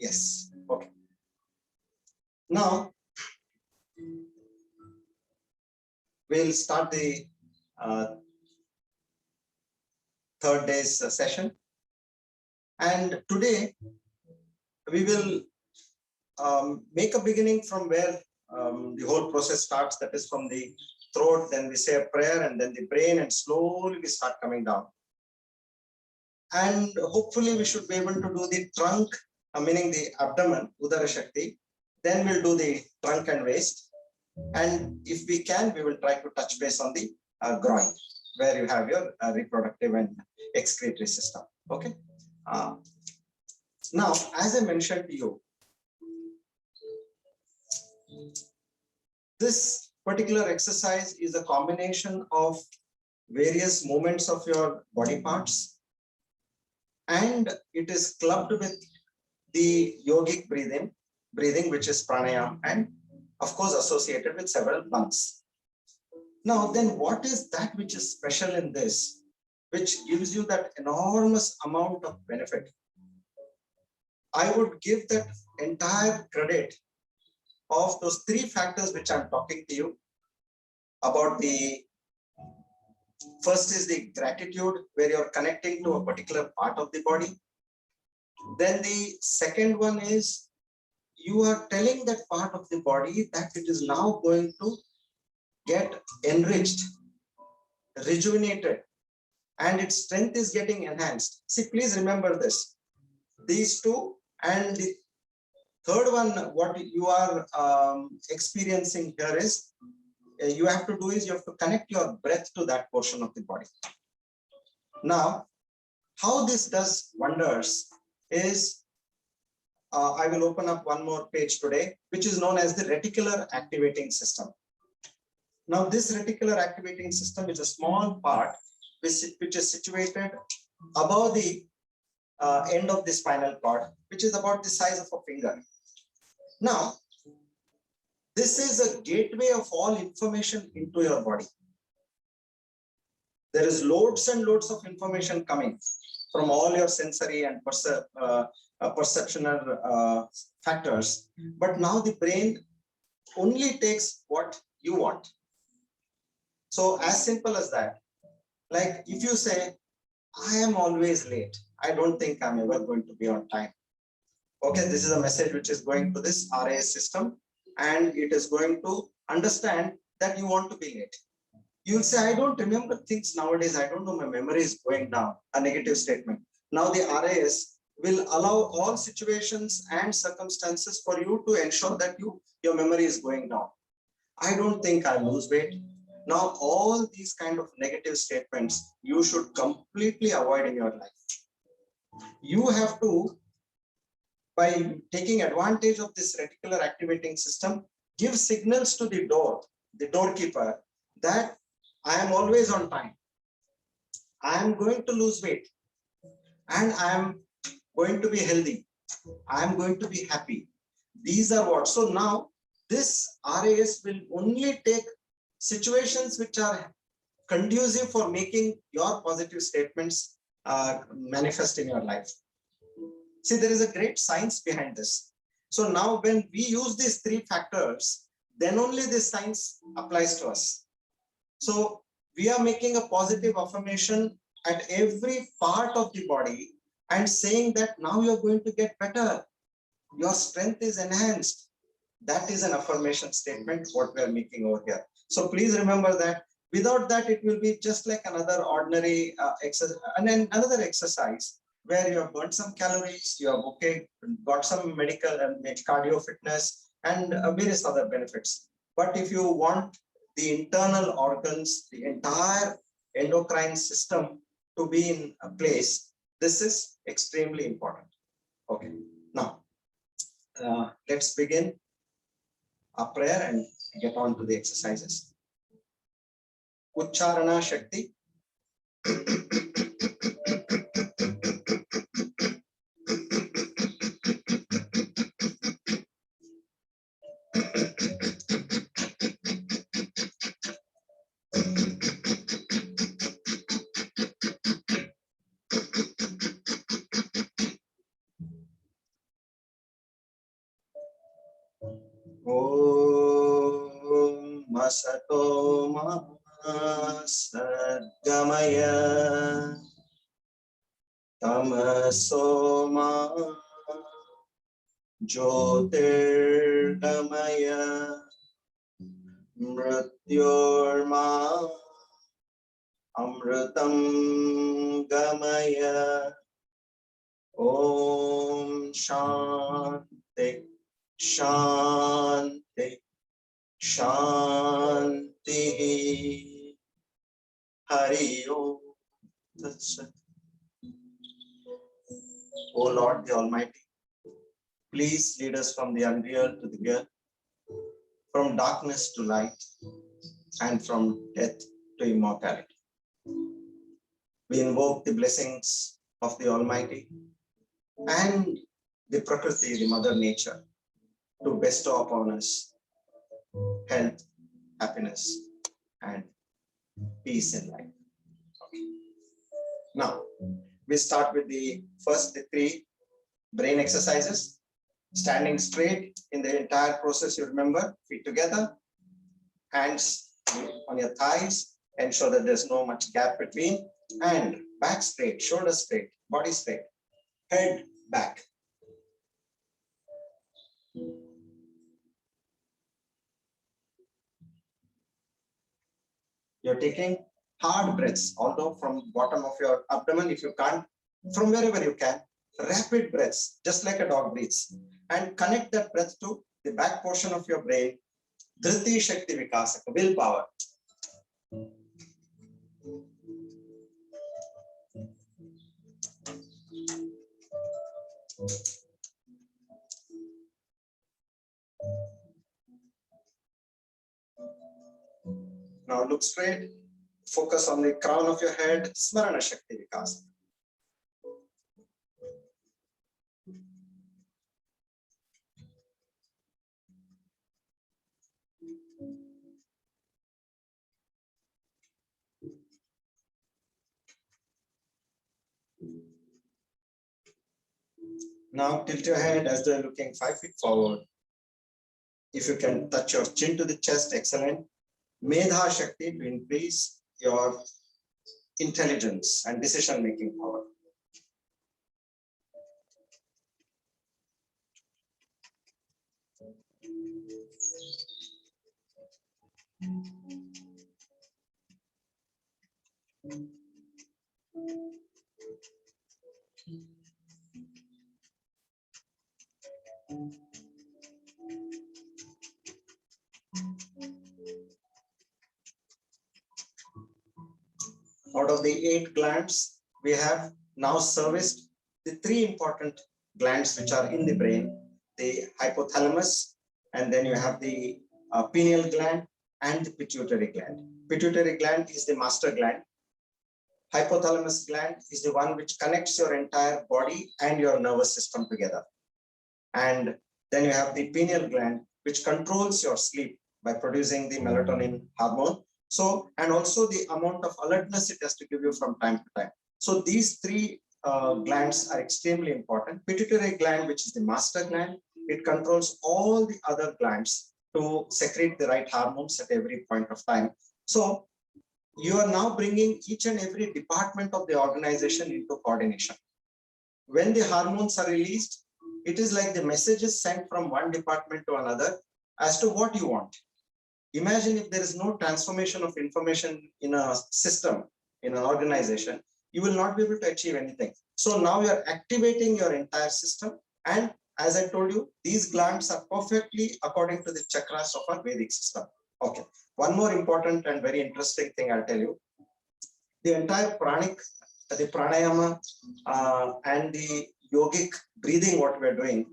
Yes. Okay. Now we'll start the third day's session, and today we will make a beginning from where the whole process starts, that is from the throat. Then we say a prayer, and then the brain, and slowly we start coming down. And hopefully we should be able to do the trunk, meaning the abdomen, Udara Shakti. Then we'll do the trunk and waist. And if we can, we will try to touch base on the groin, where you have your reproductive and excretory system. Okay. Now, as I mentioned to you, this particular exercise is a combination of various movements of your body parts, and it is clubbed with the yogic breathing, which is pranayama, and of course associated with several lungs. Now then, what is that which is special in this, which gives you that enormous amount of benefit? I would give that entire credit of those three factors which I'm talking to you about. The first is the gratitude, where you're connecting to a particular part of the body. Then the second one is you are telling that part of the body that it is now going to get enriched, rejuvenated, and its strength is getting enhanced. See, please remember this, these two. And the third one, what you are experiencing here is, you have to do is you have to connect your breath to that portion of the body. Now, how this does wonders is, I will open up one more page today, which is known as the reticular activating system. Now, this reticular activating system is a small part which is situated above the end of the spinal cord, which is about the size of a finger. Now, this is a gateway of all information into your body. There is loads and loads of information coming from all your sensory and perceptional factors. But now the brain only takes what you want. So as simple as that, like if you say, I am always late, I don't think I'm ever going to be on time. Okay, this is a message which is going to this RAS system, and it is going to understand that you want to be late. You'll say, I don't remember things nowadays. I don't know, my memory is going down, a negative statement. Now the RAS will allow all situations and circumstances for you to ensure that your memory is going down. I don't think I'll lose weight. Now, all these kind of negative statements you should completely avoid in your life. You have to, by taking advantage of this reticular activating system, give signals to the doorkeeper, that I am always on time, I am going to lose weight, and I am going to be healthy, I am going to be happy. These are what. So now this RAS will only take situations which are conducive for making your positive statements manifest in your life. See, there is a great science behind this. So now when we use these three factors, then only this science applies to us. So we are making a positive affirmation at every part of the body and saying that now you're going to get better. Your strength is enhanced. That is an affirmation statement, what we are making over here. So please remember that. Without that, it will be just like another ordinary exercise, and then another exercise where you have burnt some calories, you have got some medical and cardio fitness and various other benefits. But if you want the internal organs, the entire endocrine system to be in a place, this is extremely important. Okay, now let's begin our prayer and get on to the exercises. Ucharana Shakti. Tamasato ma sadgamaya. Tamaso ma jyotirgamaya. Mrityorma amritam gamaya. Om Shanti Shanti Shanti. Hari Om Tat Sat. O Lord the Almighty, please lead us from the unreal to the real, from darkness to light, and from death to immortality. We invoke the blessings of the Almighty and the Prakriti, the Mother Nature, to bestow upon us health, happiness, and peace in life. Okay. Now, we start with the three brain exercises. Standing straight in the entire process, you remember, feet together, hands on your thighs, ensure that there's no much gap between, and back straight, shoulder straight, body straight, head back. You're taking hard breaths, although from bottom of your abdomen, if you can't, from wherever you can, rapid breaths, just like a dog breathes, and connect that breath to the back portion of your brain, Dhriti Shakti Vikasaka, willpower. Now look straight, focus on the crown of your head, Smarana Shakti Vikasaka. Now tilt your head as though you're looking 5 feet forward. If you can touch your chin to the chest, excellent. Medha Shakti to increase your intelligence and decision-making power. Out of the 8 glands, we have now serviced the 3 important glands which are in the brain, the hypothalamus, and then you have the pineal gland and the pituitary gland. Pituitary gland is the master gland. Hypothalamus gland is the one which connects your entire body and your nervous system together. And then you have the pineal gland, which controls your sleep by producing the melatonin hormone. So, and also the amount of alertness it has to give you from time to time. So these 3 glands are extremely important. Pituitary gland, which is the master gland, it controls all the other glands to secrete the right hormones at every point of time. So you are now bringing each and every department of the organization into coordination. When the hormones are released, it is like the message is sent from one department to another as to what you want. Imagine if there is no transformation of information in a system, in an organization, you will not be able to achieve anything. So now you are activating your entire system. And as I told you, these glands are perfectly according to the chakras of our Vedic system. Okay. One more important and very interesting thing I'll tell you. The entire pranic, the pranayama and the yogic breathing, what we're doing,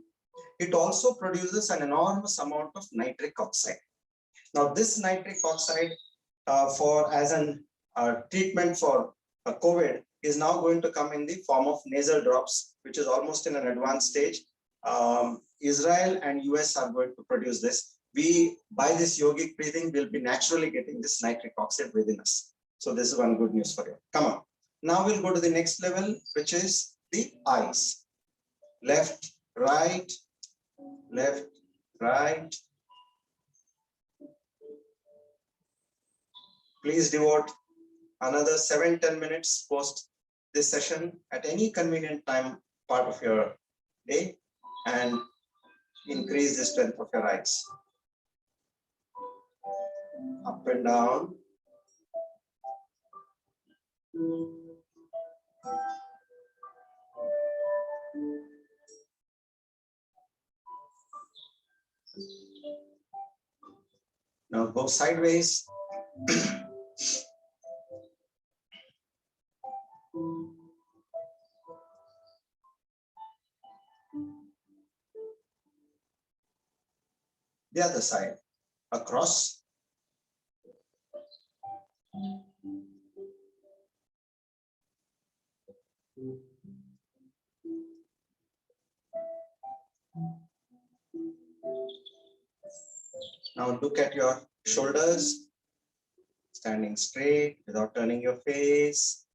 it also produces an enormous amount of nitric oxide. Now, this nitric oxide as an treatment for COVID is now going to come in the form of nasal drops, which is almost in an advanced stage. Israel and US are going to produce this. We, by this yogic breathing, will be naturally getting this nitric oxide within us. So this is one good news for you. Come on. Now we'll go to the next level, which is the eyes. Left, right, left, right. Please devote another 7-10 minutes post this session at any convenient time part of your day and increase the strength of your eyes. Up and down. Now go sideways. The other side, across. Now look at your shoulders, standing straight without turning your face.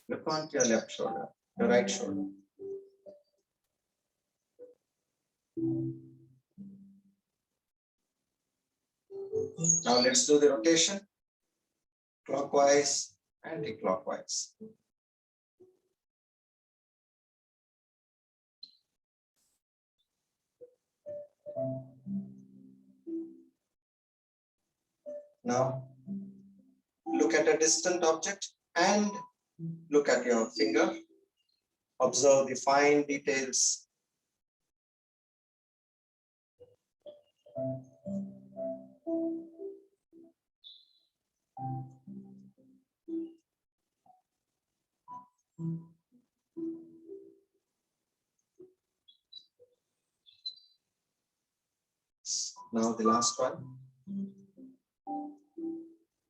Look onto your left shoulder, your right shoulder. Now let's do the rotation, clockwise, anti-clockwise. Now look at a distant object and look at your finger. Observe the fine details. Now the last one.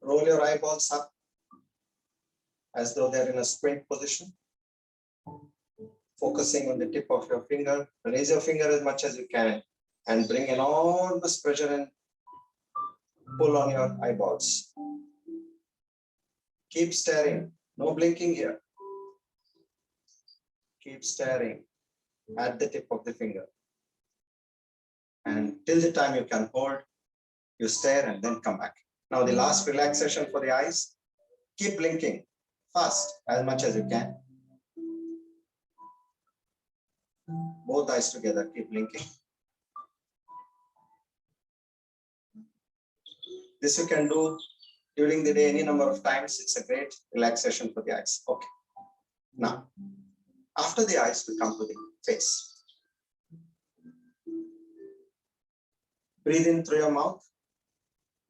Roll your eyeballs up as though they're in a squint position. Focusing on the tip of your finger. Raise your finger as much as you can and bring enormous pressure and pull on your eyeballs. Keep staring. No blinking here. Keep staring at the tip of the finger. And till the time you can hold, you stare and then come back. Now the last relaxation for the eyes. Keep blinking fast as much as you can. Both eyes together, keep blinking. This you can do during the day any number of times. It's a great relaxation for the eyes. Okay. Now, after the eyes, we come to the face. Breathe in through your mouth.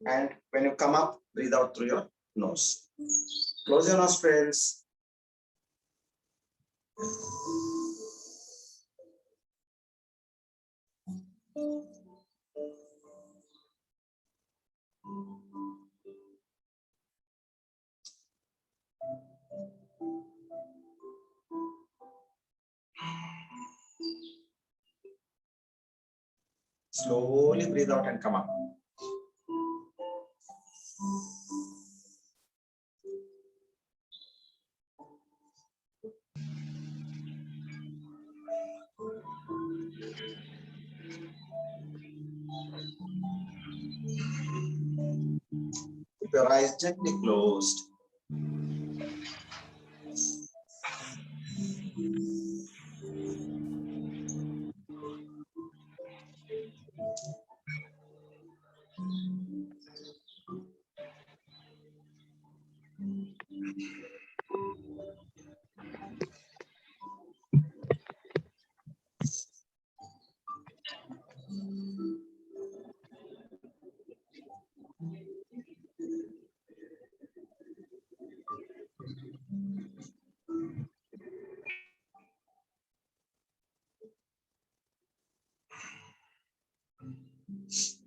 And when you come up, breathe out through your nose. Close your nostrils. Slowly breathe out and come up. Keep your eyes gently closed.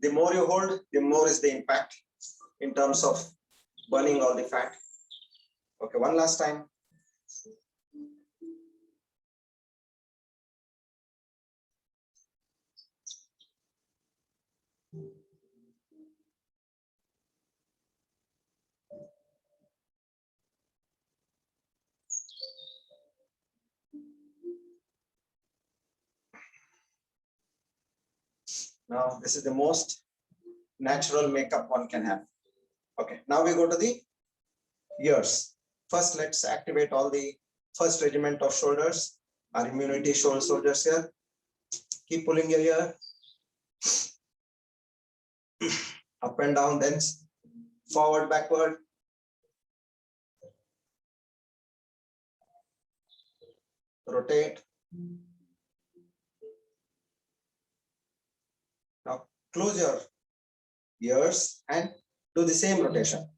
The more you hold, the more is the impact in terms of burning all the fat. Okay, one last time. Now, this is the most natural makeup one can have. Okay, now we go to the ears. First, let's activate all the first regiment of shoulders, our immunity shoulder soldiers here. Keep pulling your ear up and down, then forward, backward. Rotate. Now close your ears and do the same rotation.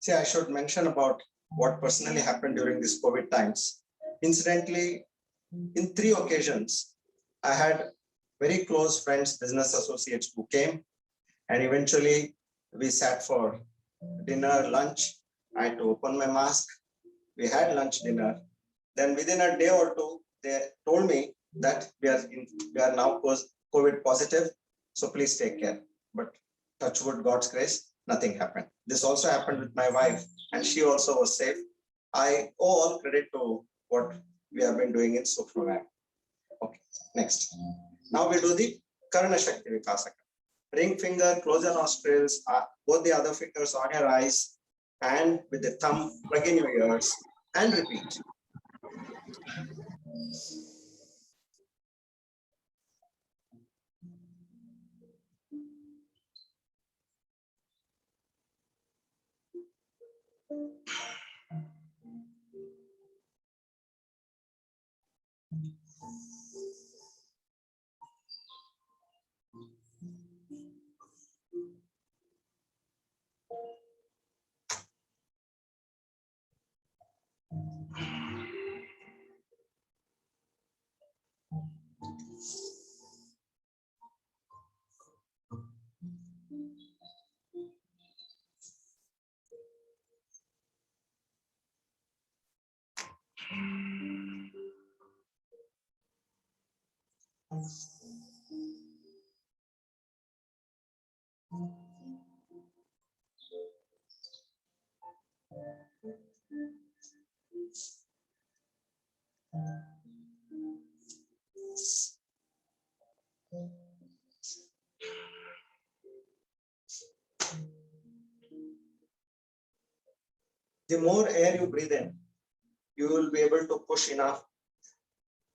See, I should mention about what personally happened during this COVID times. Incidentally, in 3 occasions, I had very close friends, business associates who came, and eventually we sat for dinner, lunch. I had to open my mask. We had lunch, dinner. Then within a day or two, they told me that we are now COVID positive, so please take care. But touch wood, God's grace, nothing happened. This also happened with my wife, and she also was safe. I owe all credit to what we have been doing in Sukshma. Okay, next. Now we do the Karna Shakti Vikasaka. Ring finger, close your nostrils, both the other fingers on your eyes, and with the thumb, plug in your ears and repeat. The more air you breathe in, you will be able to push enough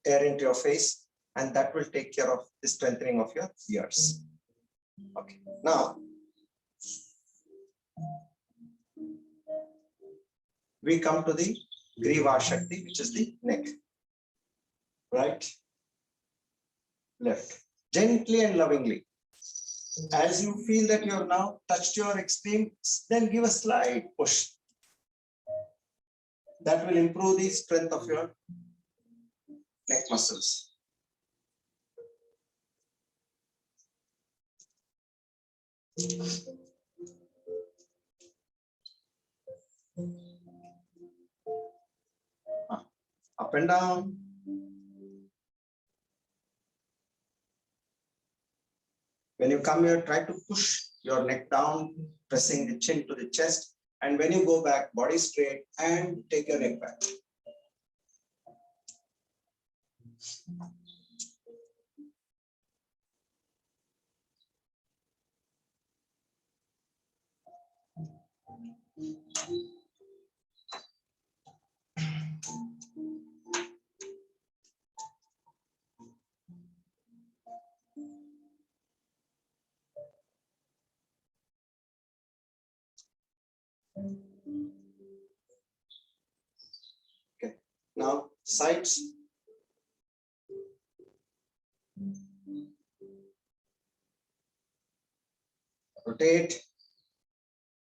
air into your face, and that will take care of the strengthening of your ears. Okay, now we come to the Griva Shakti, which is the neck. Right, left, gently and lovingly. As you feel that you have now touched your extreme, then give a slight push. That will improve the strength of your neck muscles. Up and down. When you come here, try to push your neck down, pressing the chin to the chest. And when you go back, body straight, and take your neck back. Okay, now sides. Rotate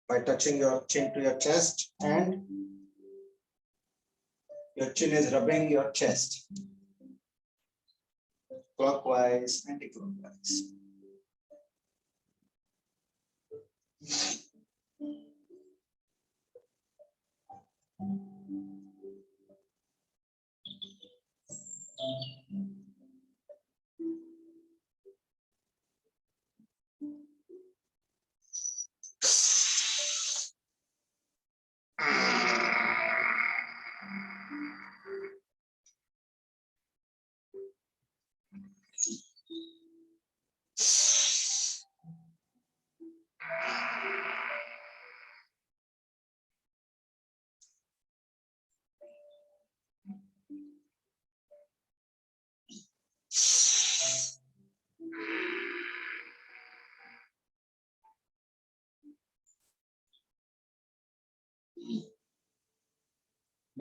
by touching your chin to your chest, and your chin is rubbing your chest. Clockwise, anti-clockwise.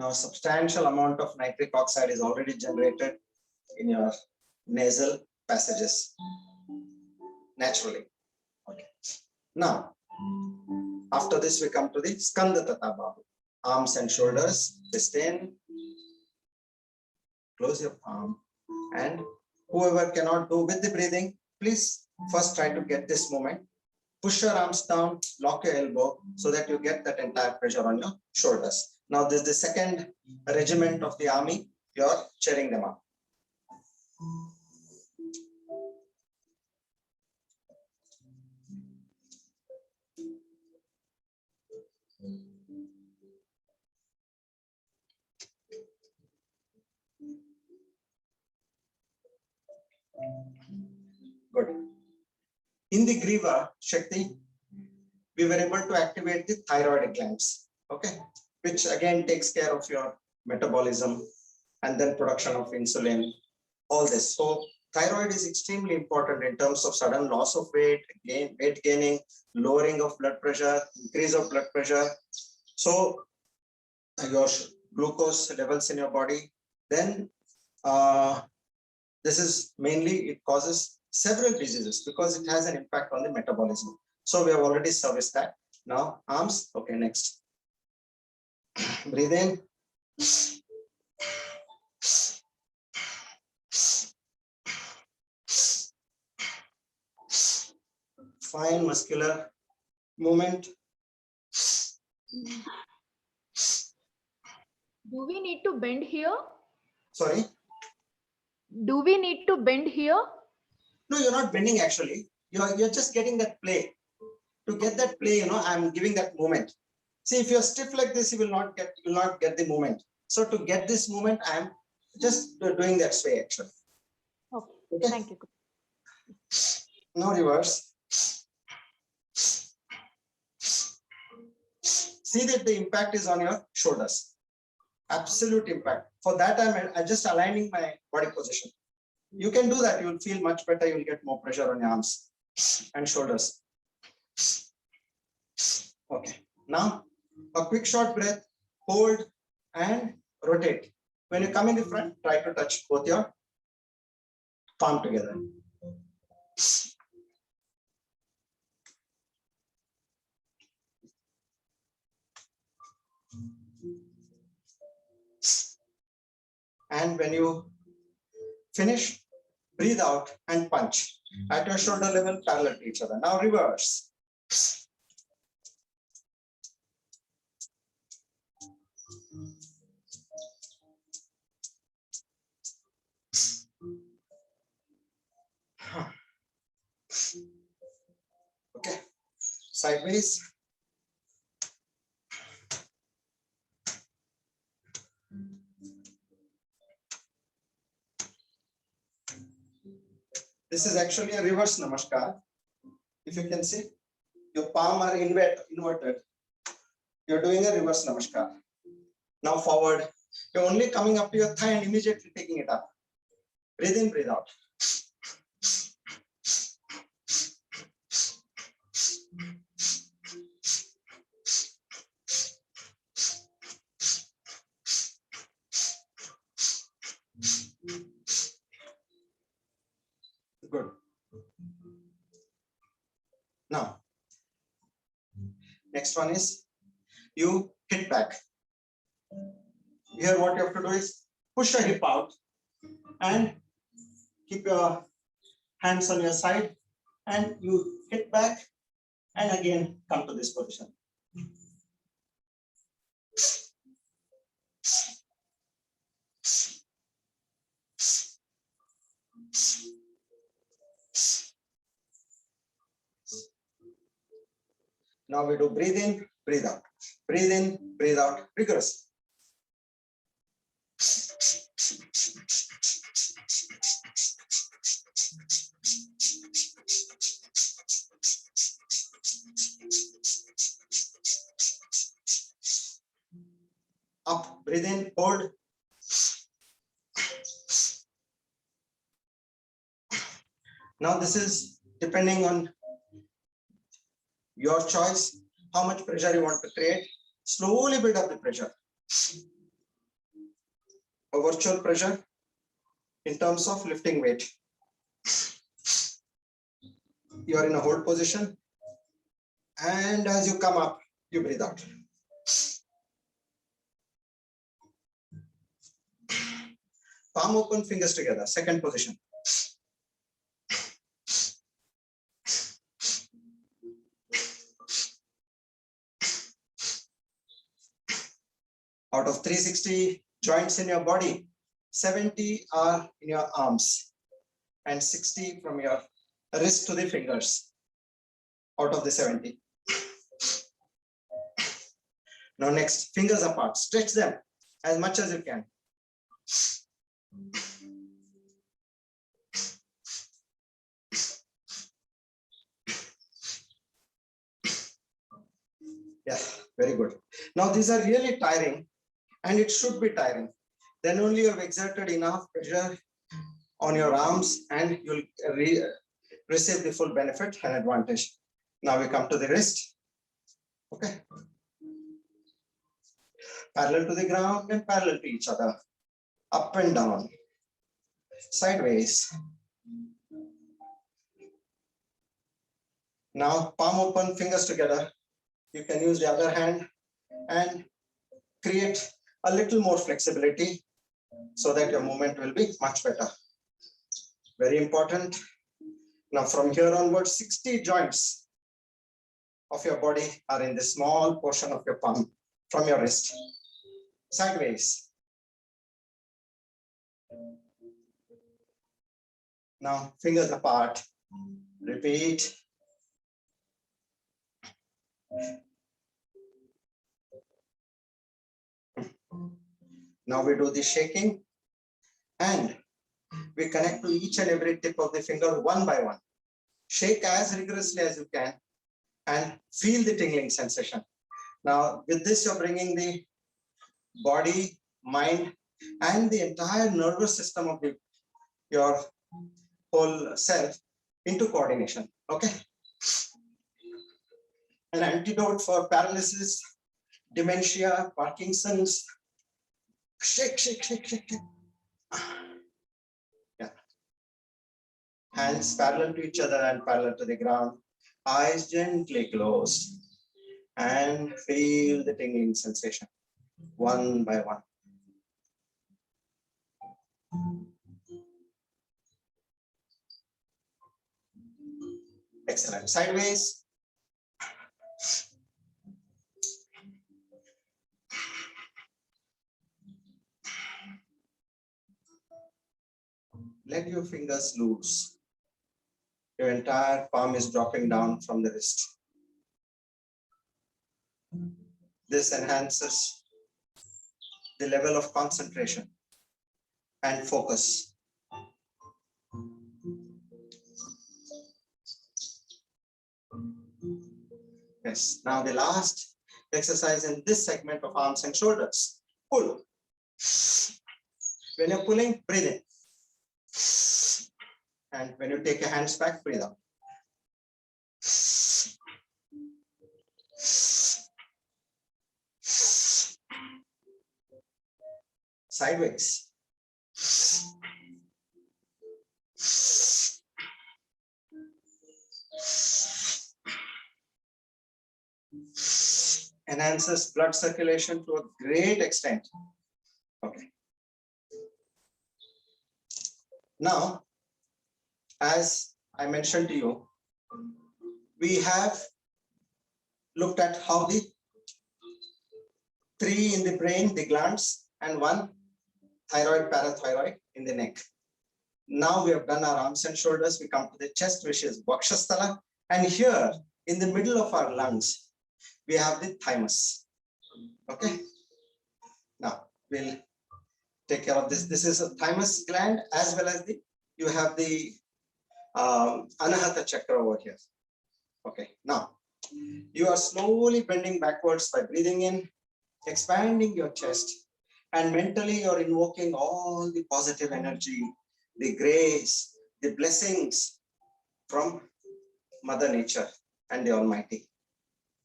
Now, a substantial amount of nitric oxide is already generated in your nasal passages naturally. Okay. Now, after this, we come to the Skanda Tata Bahu. Arms and shoulders, twist in, close your palm, and whoever cannot do with the breathing, please first try to get this movement. Push your arms down, lock your elbow so that you get that entire pressure on your shoulders. Now, this is the second regiment of the army. You're cheering them up. Good. In the Griva Shakti, we were able to activate the thyroid glands, okay, which again takes care of your metabolism and then production of insulin, all this. So thyroid is extremely important in terms of sudden loss of weight, weight gaining, lowering of blood pressure, increase of blood pressure. So your glucose levels in your body, then this is mainly, it causes several diseases because it has an impact on the metabolism. So we have already serviced that. Now arms, okay, next. Breathe in. Fine muscular movement. Do we need to bend here? Sorry? Do we need to bend here? No, you're not bending actually. You're just getting that play. To get that play, you know, I'm giving that movement. See, if you're stiff like this, you will not get the movement. So to get this movement, I'm just doing that sway actually. Okay. Thank you. Now reverse. See that the impact is on your shoulders. Absolute impact. For that, I'm just aligning my body position. You can do that. You'll feel much better. You'll get more pressure on your arms and shoulders. Okay. Now, a quick short breath, hold and rotate. When you come in the front, try to touch both your palm together. And when you finish, breathe out and punch at your shoulder level, parallel to each other. Now reverse. Okay, sideways. This is actually a reverse namaskar. If you can see, your palm are inverted. You're doing a reverse namaskar. Now forward. You're only coming up to your thigh and immediately taking it up. Breathe in, breathe out. Good. Now, next one is you hit back. Here what you have to do is push your hip out and keep your hands on your side and you hit back and again come to this position. Now we do breathe in, breathe out. Breathe in, breathe out, rigorous. Up, breathe in, hold. Now this is depending on your choice, how much pressure you want to create. Slowly build up the pressure. a virtual pressure in terms of lifting weight. You are in a hold position, and as you come up, you breathe out. Palm open, fingers together, second position. Out of 360 joints in your body, 70 are in your arms and 60 from your wrist to the fingers out of the 70. Now next, fingers apart, stretch them as much as you can. Yeah, very good. Now these are really tiring, and it should be tiring. Then only you have exerted enough pressure on your arms and you'll receive the full benefit and advantage. Now we come to the wrist. Okay. Parallel to the ground and parallel to each other. Up and down. Sideways. Now palm open, fingers together. You can use the other hand and create a little more flexibility so that your movement will be much better. Very important. Now from here onwards, 60 joints of your body are in the small portion of your palm from your wrist. Sideways. Now fingers apart. Repeat. Now we do the shaking and we connect to each and every tip of the finger one by one. Shake as rigorously as you can and feel the tingling sensation. Now with this, you're bringing the body, mind, and the entire nervous system of your whole self into coordination. Okay. An antidote for paralysis, dementia, Parkinson's. Shake, shake, shake, shake, shake. Yeah. Hands parallel to each other and parallel to the ground. Eyes gently closed. And feel the tingling sensation one by one. Excellent. Sideways. Let your fingers loose. Your entire palm is dropping down from the wrist. This enhances the level of concentration and focus. Yes, now the last exercise in this segment of arms and shoulders. Pull. When you're pulling, breathe in. And when you take your hands back, breathe out. Sideways. Enhances blood circulation to a great extent. Okay. Now, as I mentioned to you, we have looked at how the 3 in the brain, the glands, and 1 thyroid, parathyroid in the neck. Now we have done our arms and shoulders. We come to the chest, which is Vakshasthala. And here in the middle of our lungs, we have the thymus. Okay. Now we'll take care of this. This is a thymus gland, as well as you have the Anahata chakra over here. Okay. Now you are slowly bending backwards by breathing in, expanding your chest, and mentally you're invoking all the positive energy, the grace, the blessings from Mother Nature and the Almighty.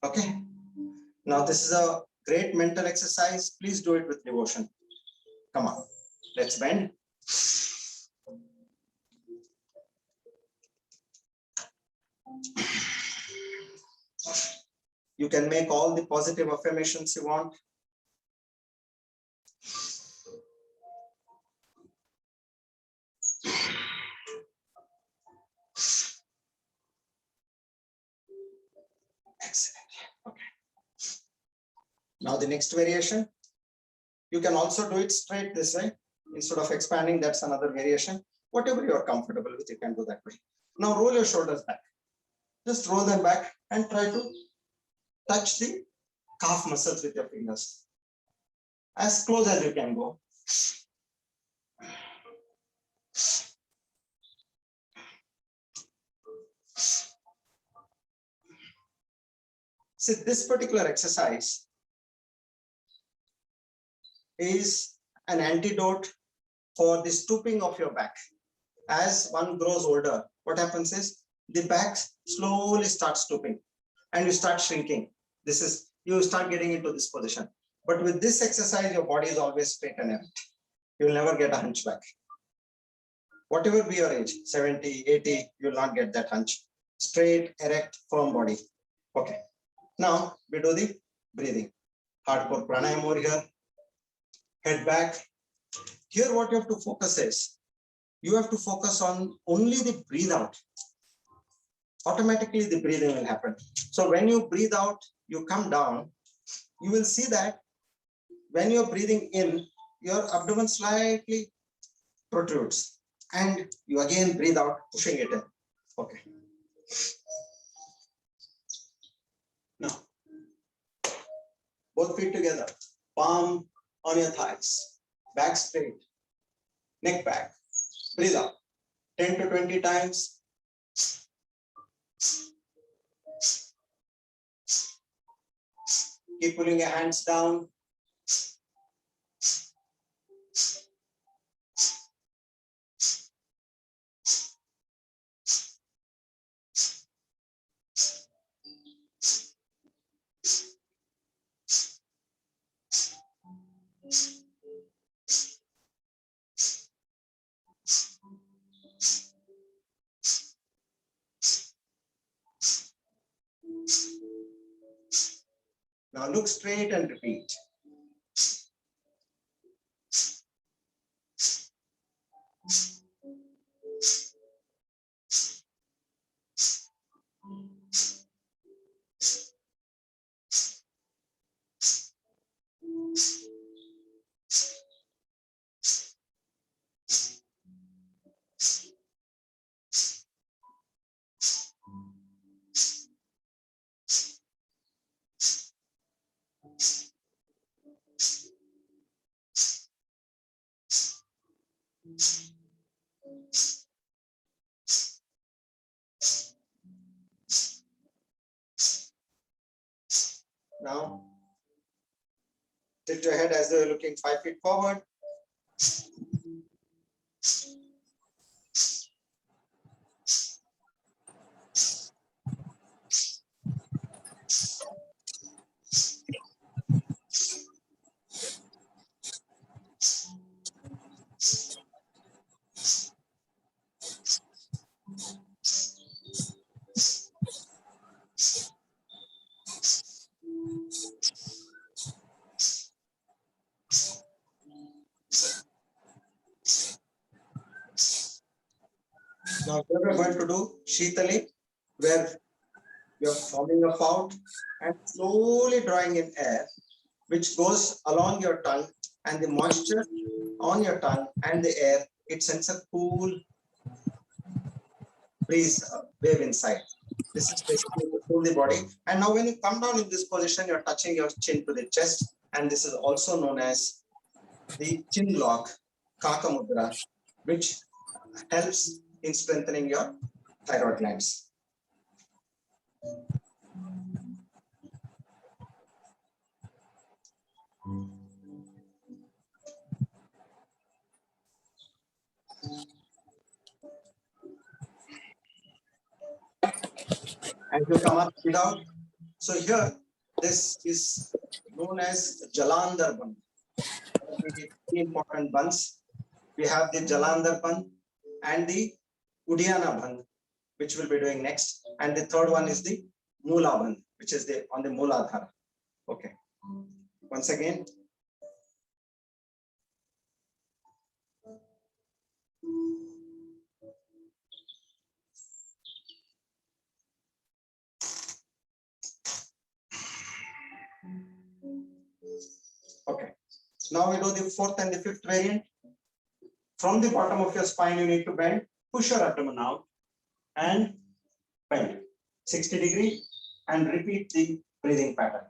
Okay. Now this is a great mental exercise. Please do it with devotion. Come on. Let's bend. You can make all the positive affirmations you want. Excellent. Okay. Now the next variation. You can also do it straight this way. Instead of expanding, that's another variation. Whatever you are comfortable with, you can do that way. Now roll your shoulders back. Just roll them back and try to touch the calf muscles with your fingers. As close as you can go. See, this particular exercise is an antidote for the stooping of your back. As one grows older, what happens is the back slowly starts stooping and you start shrinking. You start getting into this position. But with this exercise, your body is always straight and erect. You'll never get a hunchback. Whatever be your age, 70, 80, you'll not get that hunch. Straight, erect, firm body. Okay. Now we do the breathing. Hardcore pranayama over here. Head back. Here what you have to focus is, you have to focus on only the breathe out. Automatically the breathing will happen. So when you breathe out, you come down, you will see that when you're breathing in, your abdomen slightly protrudes and you again breathe out, pushing it in. Okay. Now, both feet together, palm on your thighs, back straight, neck back, breathe out 10 to 20 times. Keep pulling your hands down. Now look straight and repeat. Now, tilt your head as though you're looking 5 feet forward. Now, here we're going to do Shitali, where you're forming a pout and slowly drawing in air, which goes along your tongue, and the moisture on your tongue and the air, it sends a cool breeze wave inside. This is basically to cool the body. And now when you come down in this position, you're touching your chin to the chest, and this is also known as the chin lock, Kaka Mudra, which helps in strengthening your thyroid glands. And you come up without. So here, this is known as Jalandhar Bandh. Three important bandhs. we have the Jalandhar Bandh and the Udiana Bandh, which we'll be doing next. And the third one is the Mula Bandh, which is the on the Mooladhara. Okay. Once again. Okay. Now we do the fourth and the fifth variant. From the bottom of your spine, you need to bend, push your abdomen out and bend 60 degree and repeat the breathing pattern.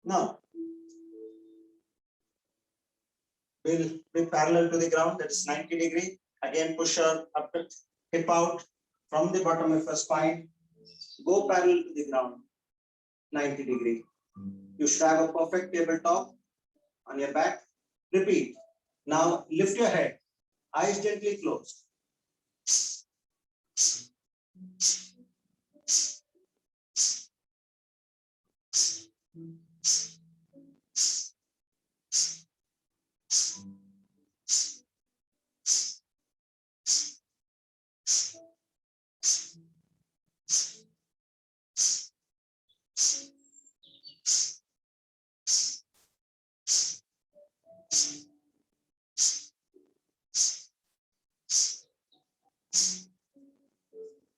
Now, we'll be parallel to the ground, that is 90 degree. Again, push your hip out from the bottom of your spine. Go parallel to the ground, 90 degree. You should have a perfect tabletop on your back. Repeat. Now, lift your head, eyes gently closed.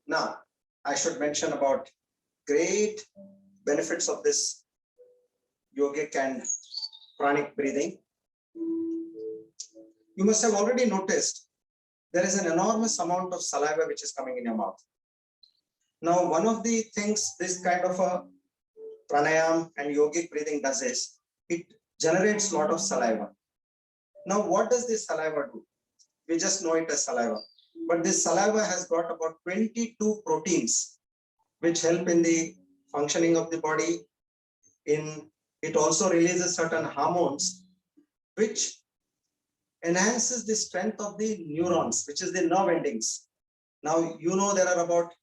Now, I should mention about great benefits of this yogic and pranic breathing. You must have already noticed there is an enormous amount of saliva which is coming in your mouth. Now, one of the things this kind of a pranayam and yogic breathing does is it generates a lot of saliva. Now, what does this saliva do? We just know it as saliva. But this saliva has got about 22 proteins which help in the functioning of the body. It also releases certain hormones which enhances the strength of the neurons, which is the nerve endings. Now, you know there are about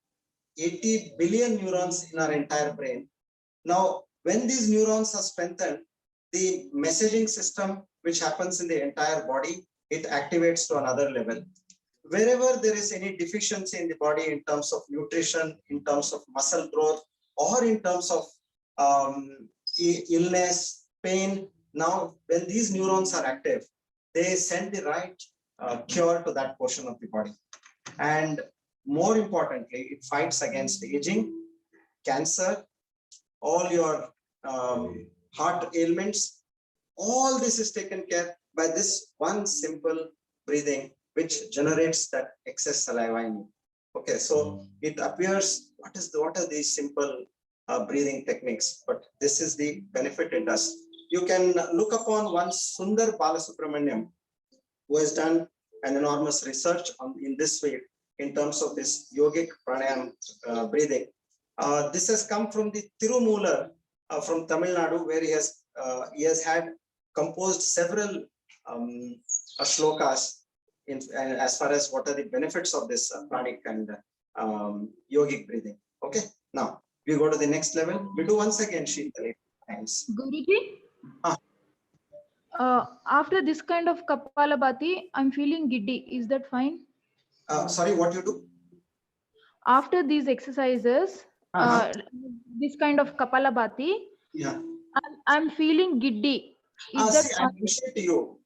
80 billion neurons in our entire brain. Now, when these neurons are strengthened, the messaging system which happens in the entire body, it activates to another level. Wherever there is any deficiency in the body in terms of nutrition, in terms of muscle growth, or in terms of illness, pain, now when these neurons are active, they send the right cure to that portion of the body. And more importantly, it fights against aging, cancer, all your heart ailments. All this is taken care by this one simple breathing, which generates that excess saliva in you. Okay, so it appears what are these simple breathing techniques, but this is the benefit it does. You can look upon one Sundar Balasubramaniam, who has done an enormous research in this way in terms of this yogic pranayam breathing. This has come from the Tirumular from Tamil Nadu, where he has had composed several shlokas as far as what are the benefits of this pranic and yogic breathing. Okay, now we go to the next level. We do once again, Sheetali. Thanks. Guruji, after this kind of Kapalabhati, I'm feeling giddy. Is that fine? Sorry, what you do? After these exercises, this kind of Kapalabhati, yeah, I'm feeling giddy. Is that see, I mentioned to you,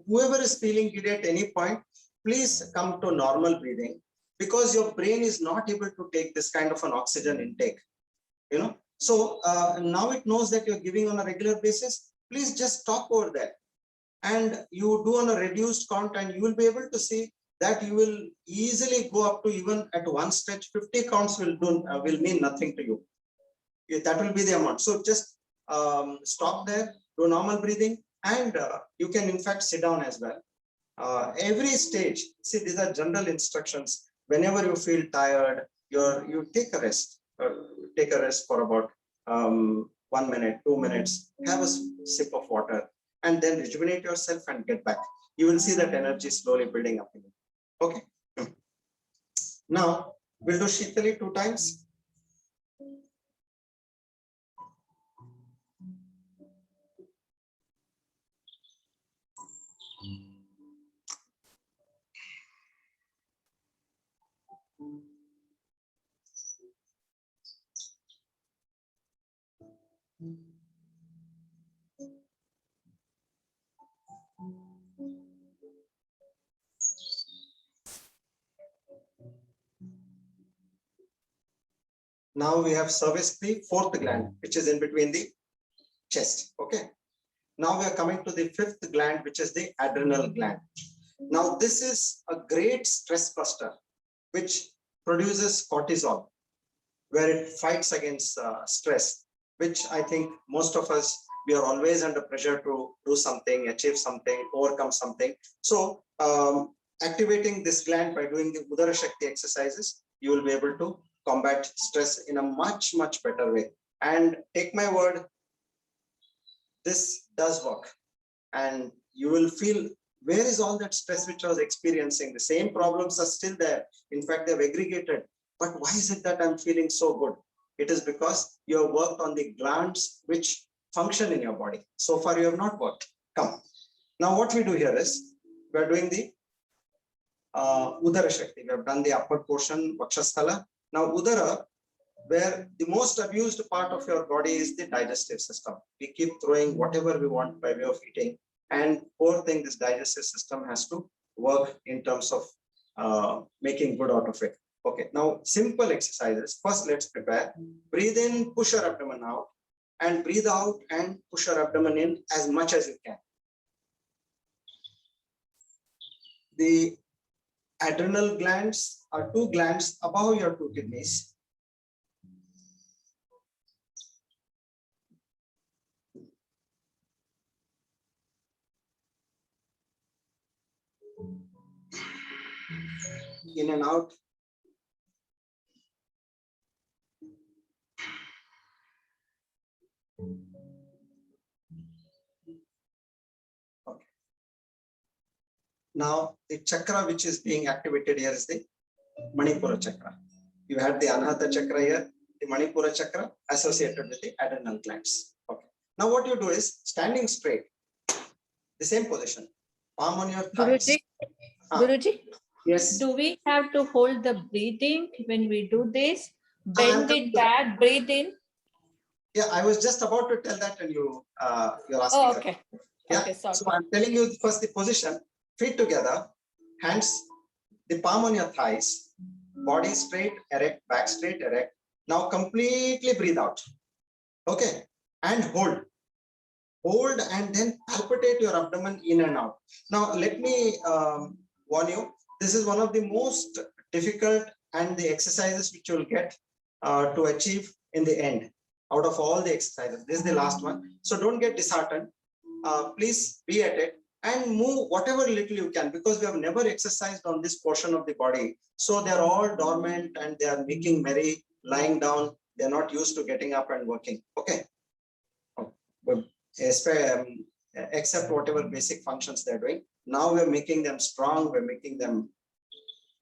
whoever is feeling giddy at any point, please come to normal breathing, because your brain is not able to take this kind of an oxygen intake, you know. So now it knows that you're giving on a regular basis. Please just stop over there and you do on a reduced count, and you will be able to see that you will easily go up to, even at one stretch, 50 counts will mean nothing to you. That will be the amount. So just stop there, do normal breathing, and you can in fact sit down as well. Every stage, see, these are general instructions. Whenever you feel tired, you take a rest. Take a rest for about 1 minute, 2 minutes. Have a sip of water, and then rejuvenate yourself and get back. You will see that energy slowly building up in you. Okay. Now we'll do Shitali 2 times. Now we have serviced the fourth gland, which is in between the chest. Okay. Now we are coming to the fifth gland, which is the adrenal gland. Now this is a great stress buster, which produces cortisol, where it fights against stress, which I think most of us, we are always under pressure to do something, achieve something, overcome something. So activating this gland by doing the Udara Shakti exercises, you will be able to combat stress in a much, much better way. And take my word, this does work. And you will feel, where is all that stress which I was experiencing? The same problems are still there. In fact, they've aggregated. But why is it that I'm feeling so good? It is because you have worked on the glands which function in your body. So far, you have not worked. Come. Now, what we do here is, we are doing the Udara Shakti. We have done the upper portion, Vakshasthala. Now, Udara, where the most abused part of your body is the digestive system. We keep throwing whatever we want by way of eating. And poor thing, this digestive system has to work in terms of making good out of it. Okay, now simple exercises. First, let's prepare. Breathe in, push your abdomen out, and breathe out and push your abdomen in as much as you can. The adrenal glands are 2 glands above your 2 kidneys. In and out. Okay. Now, the chakra which is being activated here is the Manipura chakra. You had the Anahata chakra here, the Manipura chakra associated with the adrenal glands. Okay. Now, what you do is standing straight, the same position, palm on your thighs. Guruji, Yes. do we have to hold the breathing when we do this? Bend it back, breathe in. Yeah, I was just about to tell that, and you're asking. Oh, okay. Yeah. Okay, sorry. So I'm telling you first the position, feet together, hands, the palm on your thighs, body straight, erect, back straight, erect. Now completely breathe out. Okay. And hold. Hold and then palpitate your abdomen in and out. Now, let me warn you, this is one of the most difficult and the exercises which you will get to achieve in the end. Out of all the exercises, this is the last one. So don't get disheartened. Please be at it and move whatever little you can, because we have never exercised on this portion of the body. So they're all dormant and they are making merry, lying down. They're not used to getting up and working. Okay. Except whatever basic functions they're doing. Now we're making them strong. We're making them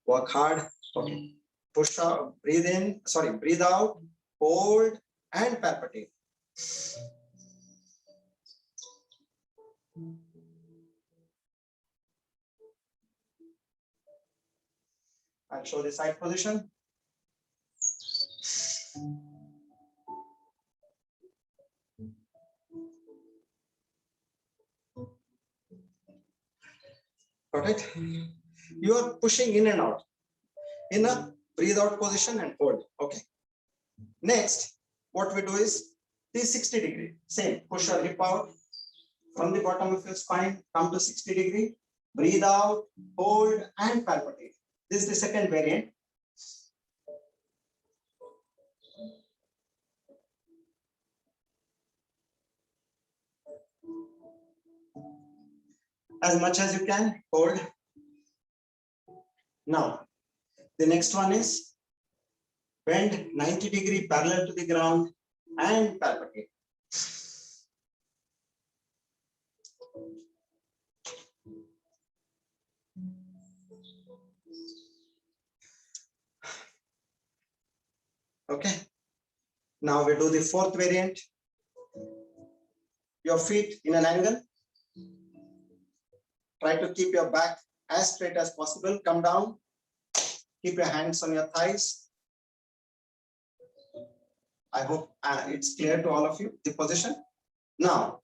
work hard. Okay. Push out, breathe in, breathe out, hold, and palpitate. I'll show the side position. Got it? You are pushing in and out in a breathe out position and hold. Okay. Next, what we do is 360 degree. Same. Push your hip out from the bottom of your spine, come to 60 degree breathe out, hold, and palpitate. This is the second variant. As much as you can, hold. Now, the next one is bend 90 degrees parallel to the ground and palpitate. Okay. Now we do the fourth variant. Your feet in an angle. Try to keep your back as straight as possible. Come down. Keep your hands on your thighs. I hope it's clear to all of you, the position. Now,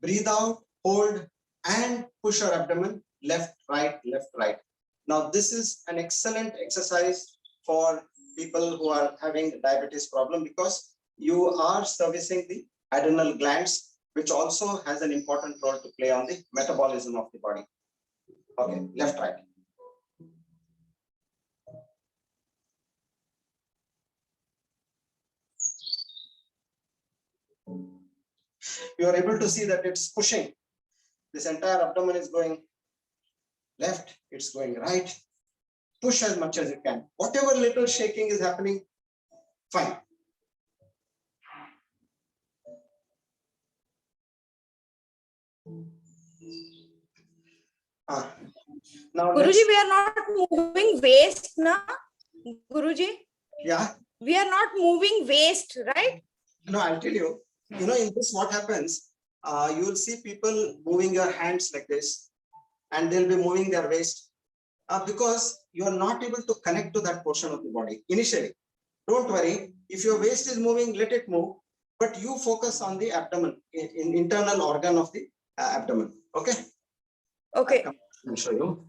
breathe out, hold, and push your abdomen left, right, left, right. Now, this is an excellent exercise for people who are having diabetes problem because you are servicing the adrenal glands, which also has an important role to play on the metabolism of the body. Okay, left, right. You are able to see that it's pushing. This entire abdomen is going left, it's going right. Push as much as you can. Whatever little shaking is happening, fine. Now, Guruji, we are not moving waist, na? Guruji? Yeah. We are not moving waist, right? No, I'll tell you. You know, in this, what happens? You will see people moving your hands like this, and they'll be moving their waist because you are not able to connect to that portion of the body initially. Don't worry. If your waist is moving, let it move. But you focus on the abdomen, in internal organ of the abdomen. Okay. Okay. I'll show you.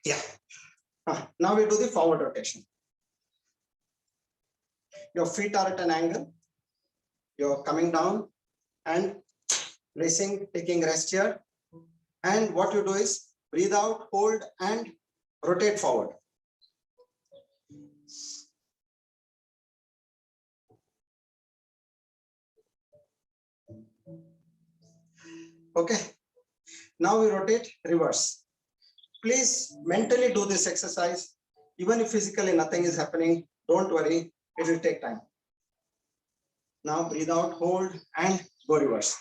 Yeah. Now we do the forward rotation. Your feet are at an angle. You're coming down and placing, taking rest here. And what you do is breathe out, hold, and rotate forward. Okay. Now we rotate reverse. Please mentally do this exercise. Even if physically nothing is happening, don't worry, it will take time. Now breathe out, hold, and go reverse.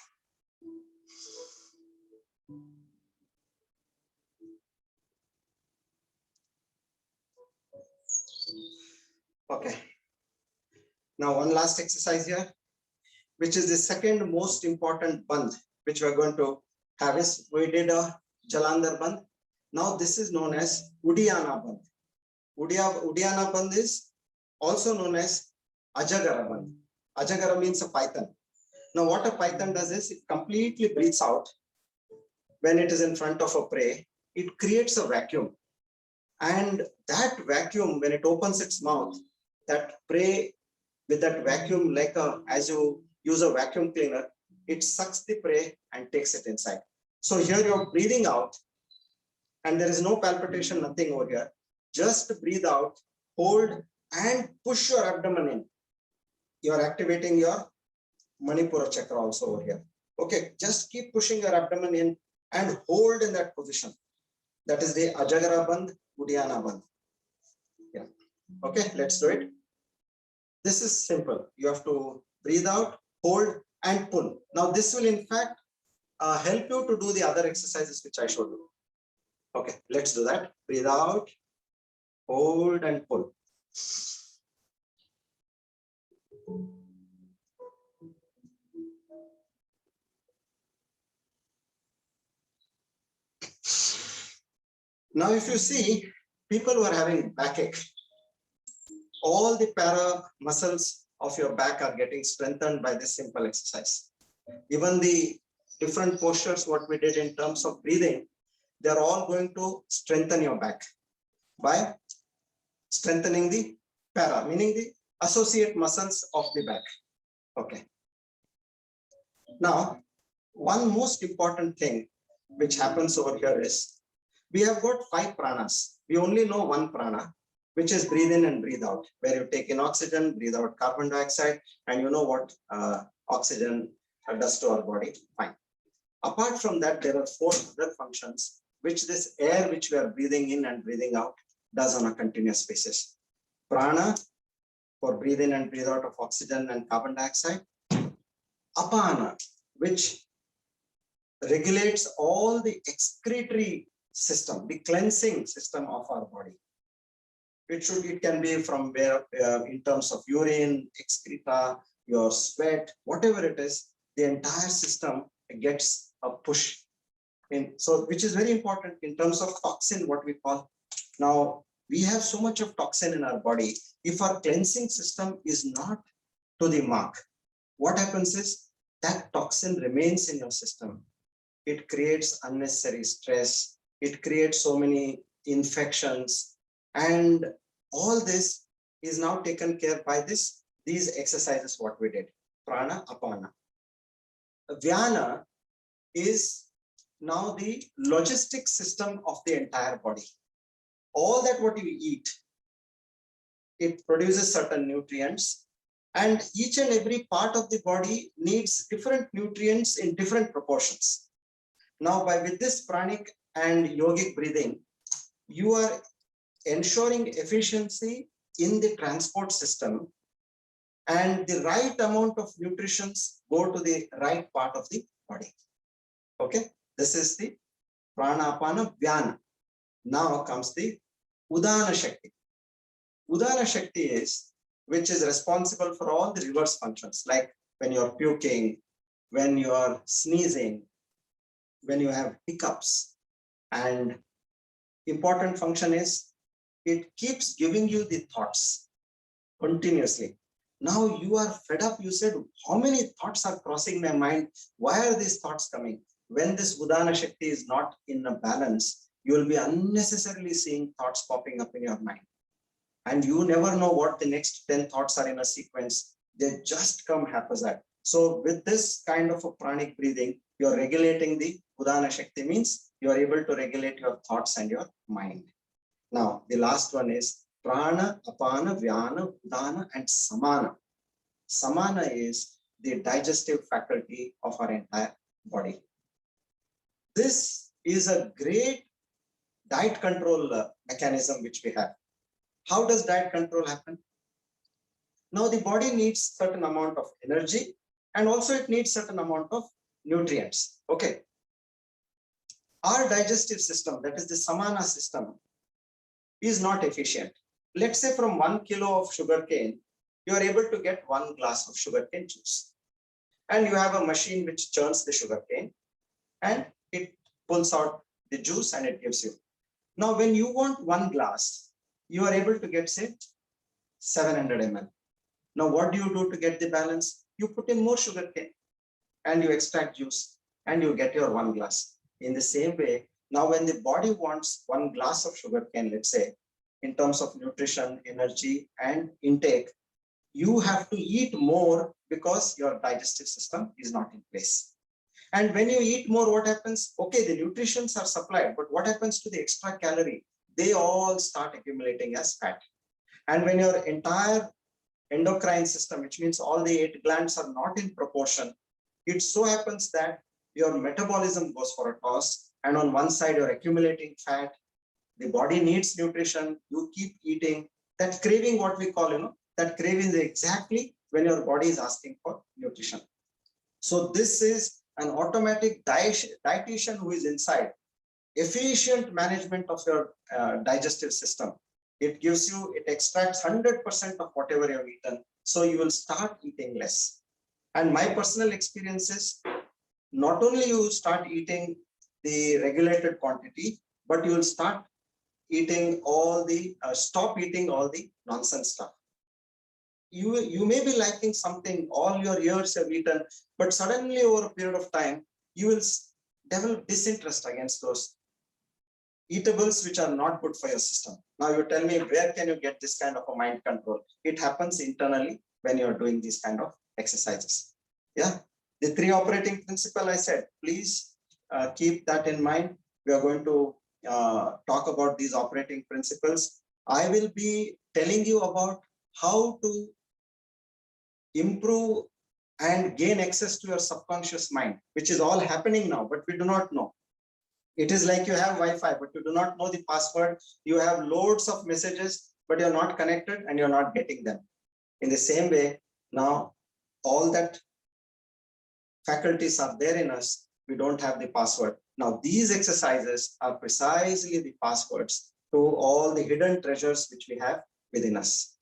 Okay. Now one last exercise here, which is the second most important bandh, which we're going to have is, we did a Jalandhar bandh. Now this is known as Uddiyana bandh. Uddiyana bandh is also known as Ajagara bandh. Ajagara means a python. Now what a python does is it completely breathes out when it is in front of a prey. It creates a vacuum. And that vacuum, when it opens its mouth, that prey with that vacuum, like as you use a vacuum cleaner, it sucks the prey and takes it inside. So here you're breathing out and there is no palpitation, nothing over here. Just breathe out, hold, and push your abdomen in. You're activating your Manipura chakra also over here. Okay, just keep pushing your abdomen in and hold in that position. That is the Ajagara bandh, Uddiyana bandh. Yeah. Okay, let's do it. This is simple. You have to breathe out, hold, and pull. Now this will in fact help you to do the other exercises which I showed you. Okay, let's do that. Breathe out, hold, and pull. Now, if you see people who are having backache, all the para muscles of your back are getting strengthened by this simple exercise. Even the different postures, what we did in terms of breathing, they're all going to strengthen your back by strengthening the para, meaning the associate muscles of the back. Okay. Now, one most important thing which happens over here is we have got 5 pranas. We only know one prana, which is breathe in and breathe out, where you take in oxygen, breathe out carbon dioxide, and you know what oxygen does to our body. Fine. Apart from that, there are 4 other functions which this air which we are breathing in and breathing out does on a continuous basis. Prana, for breathe in and breathe out of oxygen and carbon dioxide. Apana, which regulates all the excretory system, the cleansing system of our body. It can be from where in terms of urine, excreta, your sweat, whatever it is, the entire system gets a push in. So which is very important in terms of toxin, what we call. Now we have so much of toxin in our body. If our cleansing system is not to the mark, what happens is that toxin remains in your system. It creates unnecessary stress. It creates so many infections, and all this is now taken care by these exercises what we did. Prana, apana. Vyana is now the logistic system of the entire body. All that what you eat, it produces certain nutrients, and each and every part of the body needs different nutrients in different proportions. Now, with this pranic and yogic breathing, you are ensuring efficiency in the transport system, and the right amount of nutrition go to the right part of the body. Okay, this is the prana, apana, vyana. Now comes the udana shakti. Udana shakti is which is responsible for all the reverse functions, like when you're puking, when you're sneezing, when you have hiccups. And important function is it keeps giving you the thoughts continuously. Now you are fed up. You said, how many thoughts are crossing my mind? Why are these thoughts coming? When this Udana Shakti is not in a balance, you will be unnecessarily seeing thoughts popping up in your mind. And you never know what the next 10 thoughts are in a sequence. They just come haphazard. So with this kind of a pranic breathing, you're regulating the Udana Shakti, means you are able to regulate your thoughts and your mind. Now, the last one is Prana, Apana, Vyana, Udana, and Samana. Samana is the digestive faculty of our entire body. This is a great diet control mechanism which we have. How does diet control happen? Now, the body needs certain amount of energy, and also it needs certain amount of nutrients. Okay. Our digestive system, that is the Samana system, is not efficient. Let's say from 1 kilo of sugarcane, you are able to get 1 glass of sugarcane juice. And you have a machine which churns the sugarcane and it pulls out the juice and it gives you. Now, when you want 1 glass, you are able to get, say, 700 ml. Now, what do you do to get the balance? You put in more sugarcane and you extract juice and you get your 1 glass. In the same way, now when the body wants 1 glass of sugarcane, let's say, in terms of nutrition, energy, and intake, you have to eat more because your digestive system is not in place. And when you eat more, what happens? Okay, the nutrients are supplied, but what happens to the extra calorie? They all start accumulating as fat. And when your entire endocrine system, which means all the 8 glands are not in proportion, it so happens that your metabolism goes for a toss, and on one side you're accumulating fat, the body needs nutrition, you keep eating, that craving, what we call, that craving is exactly when your body is asking for nutrition. So this is an automatic dietitian who is inside. Efficient management of your digestive system. It gives you, it extracts 100% of whatever you have eaten. So you will start eating less. And my personal experience is, not only you start eating the regulated quantity, but you will start eating all the, stop eating all the nonsense stuff. You may be liking something, all your years have eaten, but suddenly over a period of time, you will develop disinterest against those eatables which are not good for your system. Now you tell me, where can you get this kind of a mind control? It happens internally when you're doing these kind of exercises. Yeah. The 3 operating principle I said, please keep that in mind. We are going to talk about these operating principles. I will be telling you about how to improve and gain access to your subconscious mind, which is all happening now, but we do not know. It is like you have Wi-Fi, but you do not know the password. You have loads of messages, but you're not connected and you're not getting them. In the same way, now all that faculties are there in us, we don't have the password. Now these exercises are precisely the passwords to all the hidden treasures which we have within us.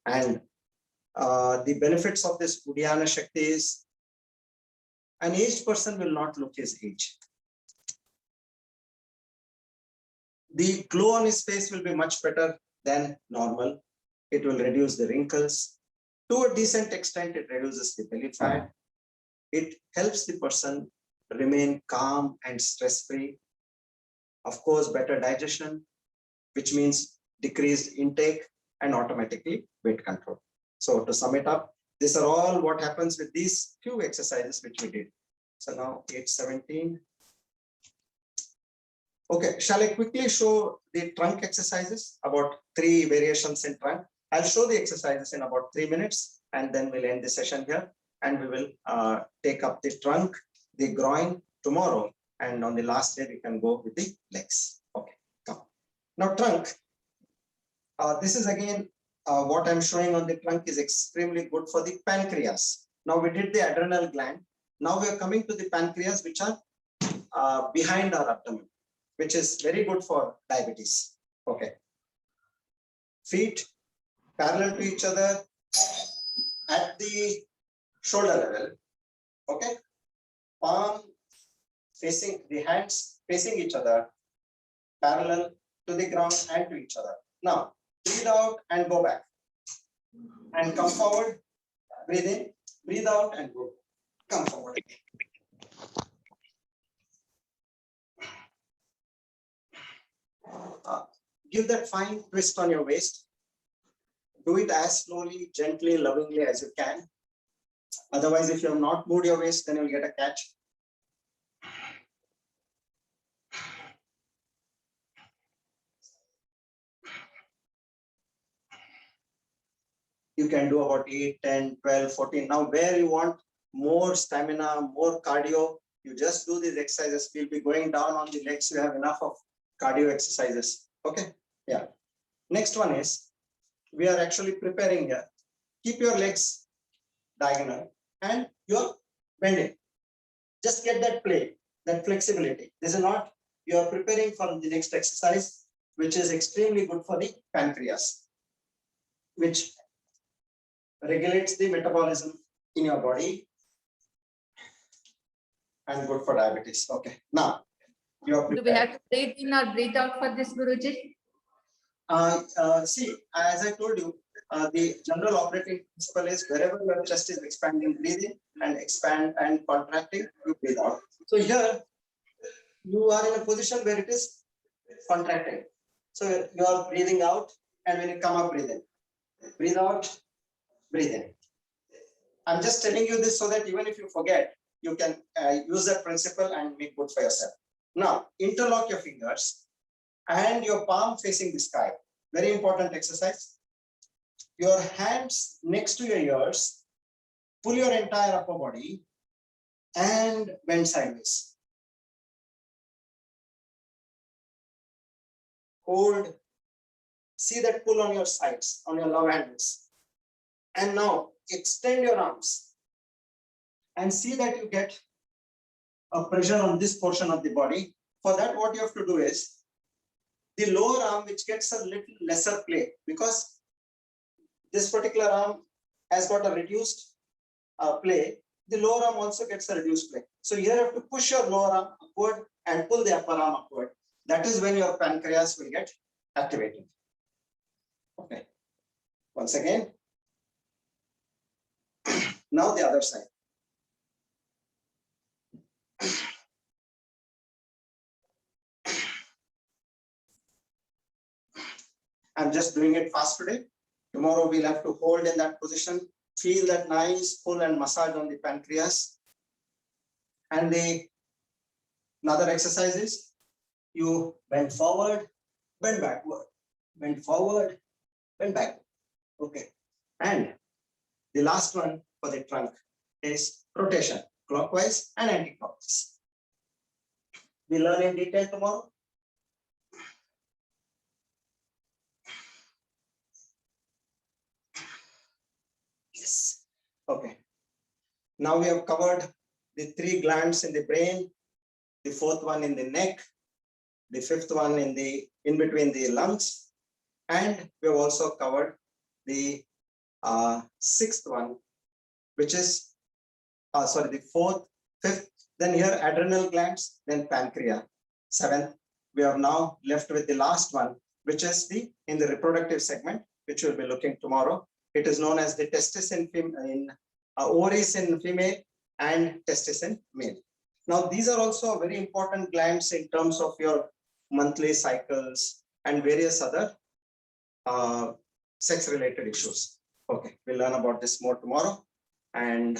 And the benefits of this Uddiyana Shakti is an aged person will not look his age. The glow on his face will be much better than normal. It will reduce the wrinkles. To a decent extent, it reduces the belly fat. It helps the person remain calm and stress-free. Of course, better digestion, which means decreased intake and automatically weight control. So to sum it up, these are all what happens with these few exercises which we did. So now 8:17. Okay, shall I quickly show the trunk exercises, about 3 variations in trunk. I'll show the exercises in about 3 minutes and then we'll end the session here and we will take up the trunk, the groin tomorrow, and on the last day we can go with the legs. Okay, come. Now trunk, this is again what I'm showing on the trunk is extremely good for the pancreas. Now we did the adrenal gland. Now we are coming to the pancreas, which are behind our abdomen, which is very good for diabetes. Okay. Feet parallel to each other at the shoulder level. Okay. Palm facing, the hands facing each other, parallel to the ground and to each other. Now, breathe out and go back. And come forward. Breathe in, breathe out and go. Come forward. Give that fine twist on your waist. Do it as slowly, gently, lovingly as you can. Otherwise, if you have not moved your waist, then you'll get a catch. You can do about 8, 10, 12, 14. Now, where you want more stamina, more cardio, you just do these exercises. We'll be going down on the legs. You have enough of cardio exercises. Okay. Yeah. Next one is, we are actually preparing here. Keep your legs diagonal and you're bending. Just get that play, that flexibility. This is not, you are preparing for the next exercise, which is extremely good for the pancreas, which regulates the metabolism in your body and good for diabetes. Okay. Now, you are prepared. Do we have to breathe in or breathe out for this, Guruji? See, as I told you, the general operating principle is wherever your chest is expanding, breathe in, and expand and contracting, you breathe out. So here, you are in a position where it is contracting. So you are breathing out, and when you come up, breathe in. Breathe out, breathe in. I'm just telling you this so that even if you forget, you can use that principle and make good for yourself. Now, interlock your fingers and your palm facing the sky. Very important exercise. Your hands next to your ears, pull your entire upper body and bend sideways. Hold. See that pull on your sides, on your love handles. And now extend your arms and see that you get a pressure on this portion of the body. For that, what you have to do is the lower arm, which gets a little lesser play, because this particular arm has got a reduced play. The lower arm also gets a reduced play. So here you have to push your lower arm upward and pull the upper arm upward. That is when your pancreas will get activated. Okay. Once again. Now the other side. I'm just doing it fast today. Tomorrow we'll have to hold in that position, feel that nice pull and massage on the pancreas. And the another exercise is you bend forward, bend backward, bend forward, bend back. Okay. And the last one for the trunk is rotation, clockwise and anti-clockwise. We learn in detail tomorrow. Yes. Okay. Now we have covered the 3 glands in the brain, the 4th one in the neck, the 5th one in between the lungs, and we have also covered the 6th one, which is the 4th, 5th, then here adrenal glands, then pancreas. 7th, we are now left with the last one, which is in the reproductive segment, which we'll be looking tomorrow. It is known as the testis in ovaries in female and testis in male. Now, these are also very important glands in terms of your monthly cycles and various other sex-related issues. Okay, we'll learn about this more tomorrow. And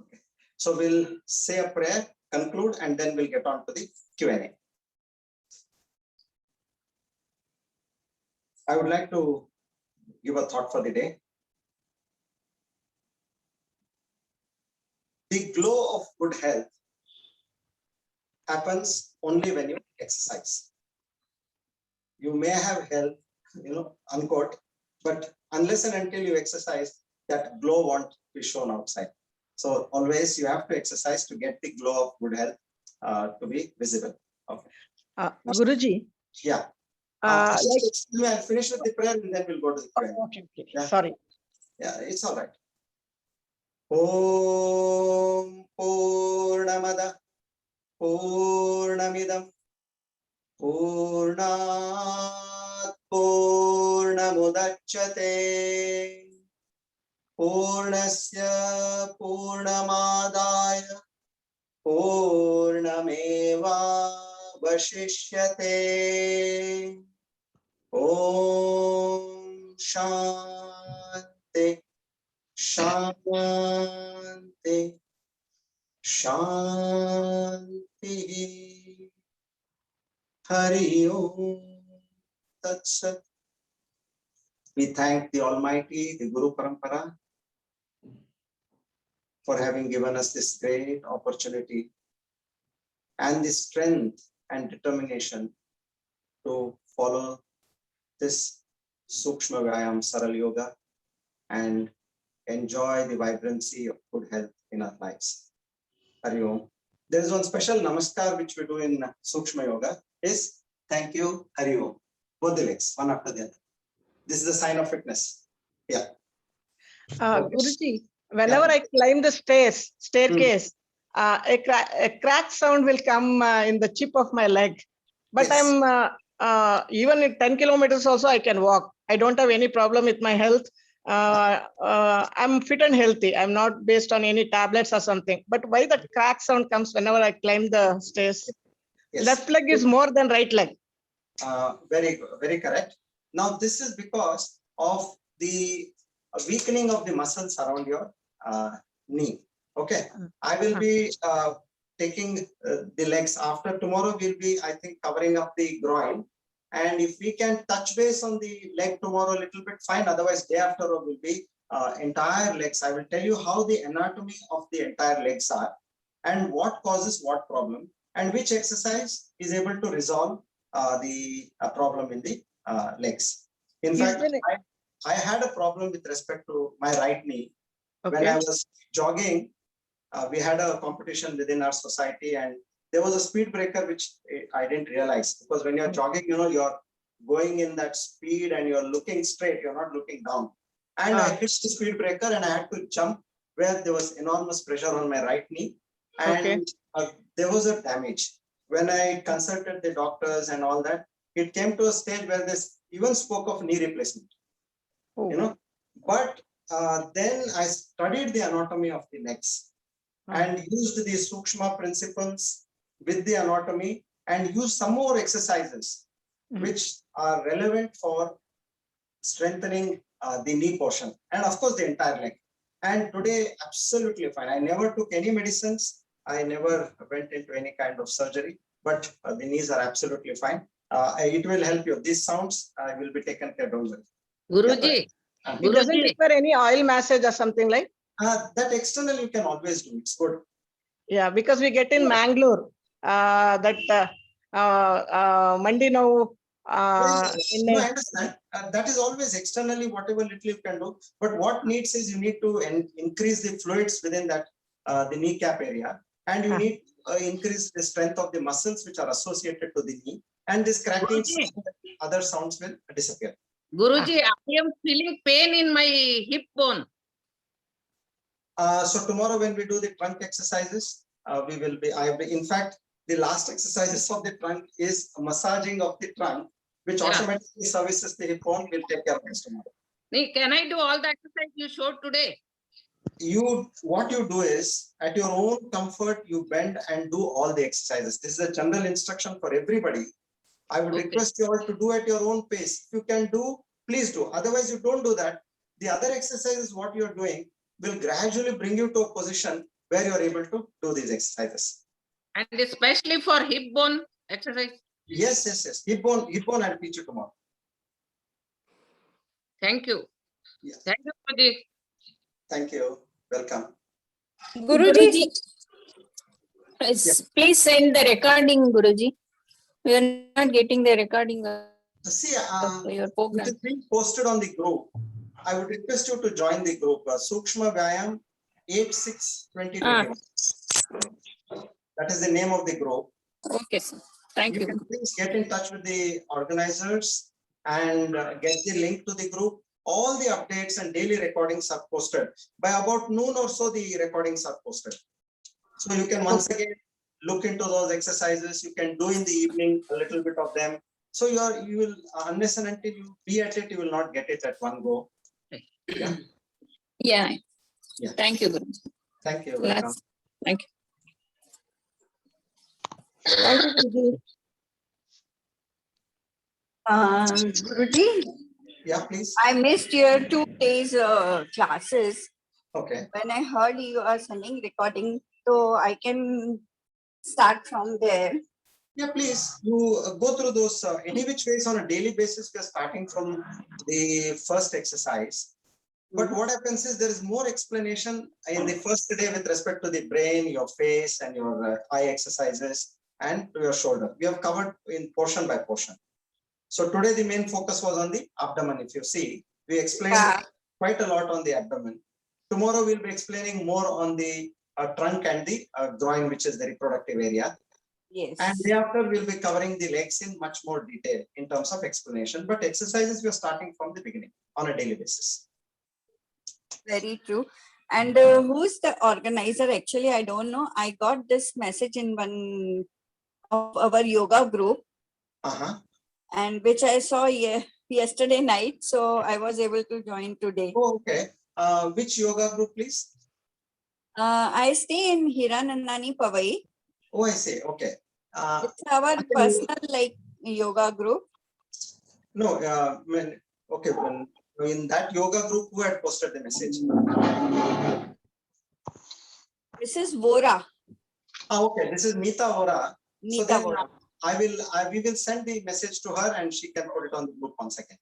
okay, so we'll say a prayer, conclude, and then we'll get on to the Q&A. I would like to give a thought for the day. The glow of good health happens only when you exercise. You may have health, unquote, but unless and until you exercise, that glow won't be shown outside. So always you have to exercise to get the glow of good health to be visible. Okay. Guruji. Yeah. I'll finish with the prayer and then we'll go to the prayer. Okay. Yeah. Sorry. Yeah, it's all right. Om Purnamada Purnamidam Purnat Purnamudachyate Purnasya Purnamadaya Purnameva Vashishyate. Om Shanti Shanti Shanti. Hari Om Tat Sat. We thank the Almighty, the Guru Parampara, for having given us this great opportunity and the strength and determination to follow this Sukshma Vyayama Saral Yoga and enjoy the vibrancy of good health in our lives. Hari Om. There is one special namaskar which we do in Sukshma Yoga is thank you, Hari Om. Both the legs, one after the other. This is the sign of fitness. Yeah. Guruji, whenever I climb the staircase, a crack sound will come in the chip of my leg. But Yes. I'm even in 10 kilometers also I can walk. I don't have any problem with my health. I'm fit and healthy. I'm not based on any tablets or something. But why the crack sound comes whenever I climb the stairs? Yes. Left leg is more than right leg. Very correct. Now this is because of the weakening of the muscles around your knee. Okay, I will be taking the legs after. Tomorrow we'll be, I think, covering up the groin. And if we can touch base on the leg tomorrow a little bit, fine. Otherwise, day after will be entire legs. I will tell you how the anatomy of the entire legs are and what causes what problem and which exercise is able to resolve the problem in the legs. In fact, I had a problem with respect to my right knee. Okay. When I was jogging, we had a competition within our society and there was a speed breaker which I didn't realize, because when you're jogging, you're going in that speed and you're looking straight, you're not looking down. And I hit the speed breaker and I had to jump where there was enormous pressure on my right knee. And there was a damage. When I consulted the doctors and all that, it came to a stage where they even spoke of knee replacement. But then I studied the anatomy of the legs and used the Sukshma principles with the anatomy and used some more exercises which are relevant for strengthening the knee portion and of course the entire leg. And today, absolutely fine. I never took any medicines. I never went into any kind of surgery, but the knees are absolutely fine. It will help you. These sounds will be taken care of. Guruji, It doesn't Guruji, require any oil massage or something like. That external you can always do. It's good. Yeah, because we get in Mangalore that Mandi now. No, I understand. That is always externally whatever little you can do. But what needs is you need to increase the fluids within that the kneecap area, and you need increase the strength of the muscles which are associated to the knee, and this cracking Guruji. other sounds will disappear. Guruji, I am feeling pain in my hip bone. So tomorrow when we do the trunk exercises, we will be. In fact, the last exercises of the trunk is massaging of the trunk, which automatically services the hip bone. We'll take care of this tomorrow. Can I do all the exercise you showed today? What you do is at your own comfort, you bend and do all the exercises. This is a general instruction for everybody. I would request you all to do at your own pace. If you can do, please do. Otherwise, you don't do that. The other exercises, what you're doing, will gradually bring you to a position where you're able to do these exercises. And especially for hip bone exercise. Yes. Hip bone, I'll teach you tomorrow. Thank you. Yes. Thank you, Guruji. Thank you. Welcome. Guruji, please send the recording, Guruji. We are not getting the recording of See, your it program. is being posted on the group. I would request you to join the group. Sukshma Vyayama 86-2021. That is the name of the group. Okay, sir. Thank You you. can please get in touch with the organizers and get the link to the group. All the updates and daily recordings are posted. By about noon or so, the recordings are posted. So you can once again look into those exercises. You can do in the evening a little bit of them. So you will, unless and until you be at it, you will not get it at one go. Yeah. Yeah. Yeah. Thank you, Guruji. Thank you. Welcome. Thank you. Guruji, Yeah, please. I missed your 2 days classes. Okay. When I heard you are sending recording, so I can start from there. Yeah, please. You go through those any which ways on a daily basis. We are starting from the first exercise. But what happens is there is more explanation in the first day with respect to the brain, your face, and your eye exercises, and to your shoulder. We have covered in portion by portion. So today the main focus was on the abdomen. If you see, we explained quite a lot on the abdomen. Tomorrow we'll be explaining more on the trunk and the groin, which is the reproductive area. Yes. And thereafter we'll be covering the legs in much more detail in terms of explanation. But exercises we are starting from the beginning on a daily basis. Very true. And who's the organizer? Actually, I don't know. I got this message in one of our yoga group, and which I saw yesterday night. So I was able to join today. Oh, okay. Which yoga group, please? I stay in Hiranandani Pavai. Oh, I see. Okay. It's our personal yoga group. No, okay. In that yoga group, who had posted the message? This is Vora. Okay, this is Nita Vora. Nita So then Vora. we will send the message to her and she can put it on the group once again.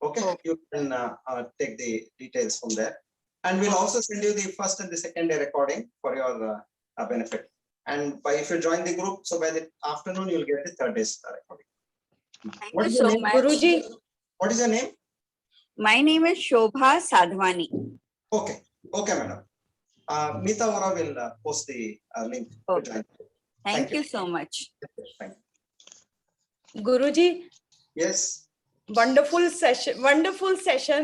Okay, you can take the details from there. And we'll also send you the first and the second day recording for your benefit. And if you join the group, so by the afternoon, you'll get the third day's recording. Thank you so much. Guruji. What is your name? My name is Shobha Sadhwani. Okay, okay, madam. Nita Vora will post the link. Okay. To join. Thank you so much. Thank you. Guruji, Yes. wonderful session.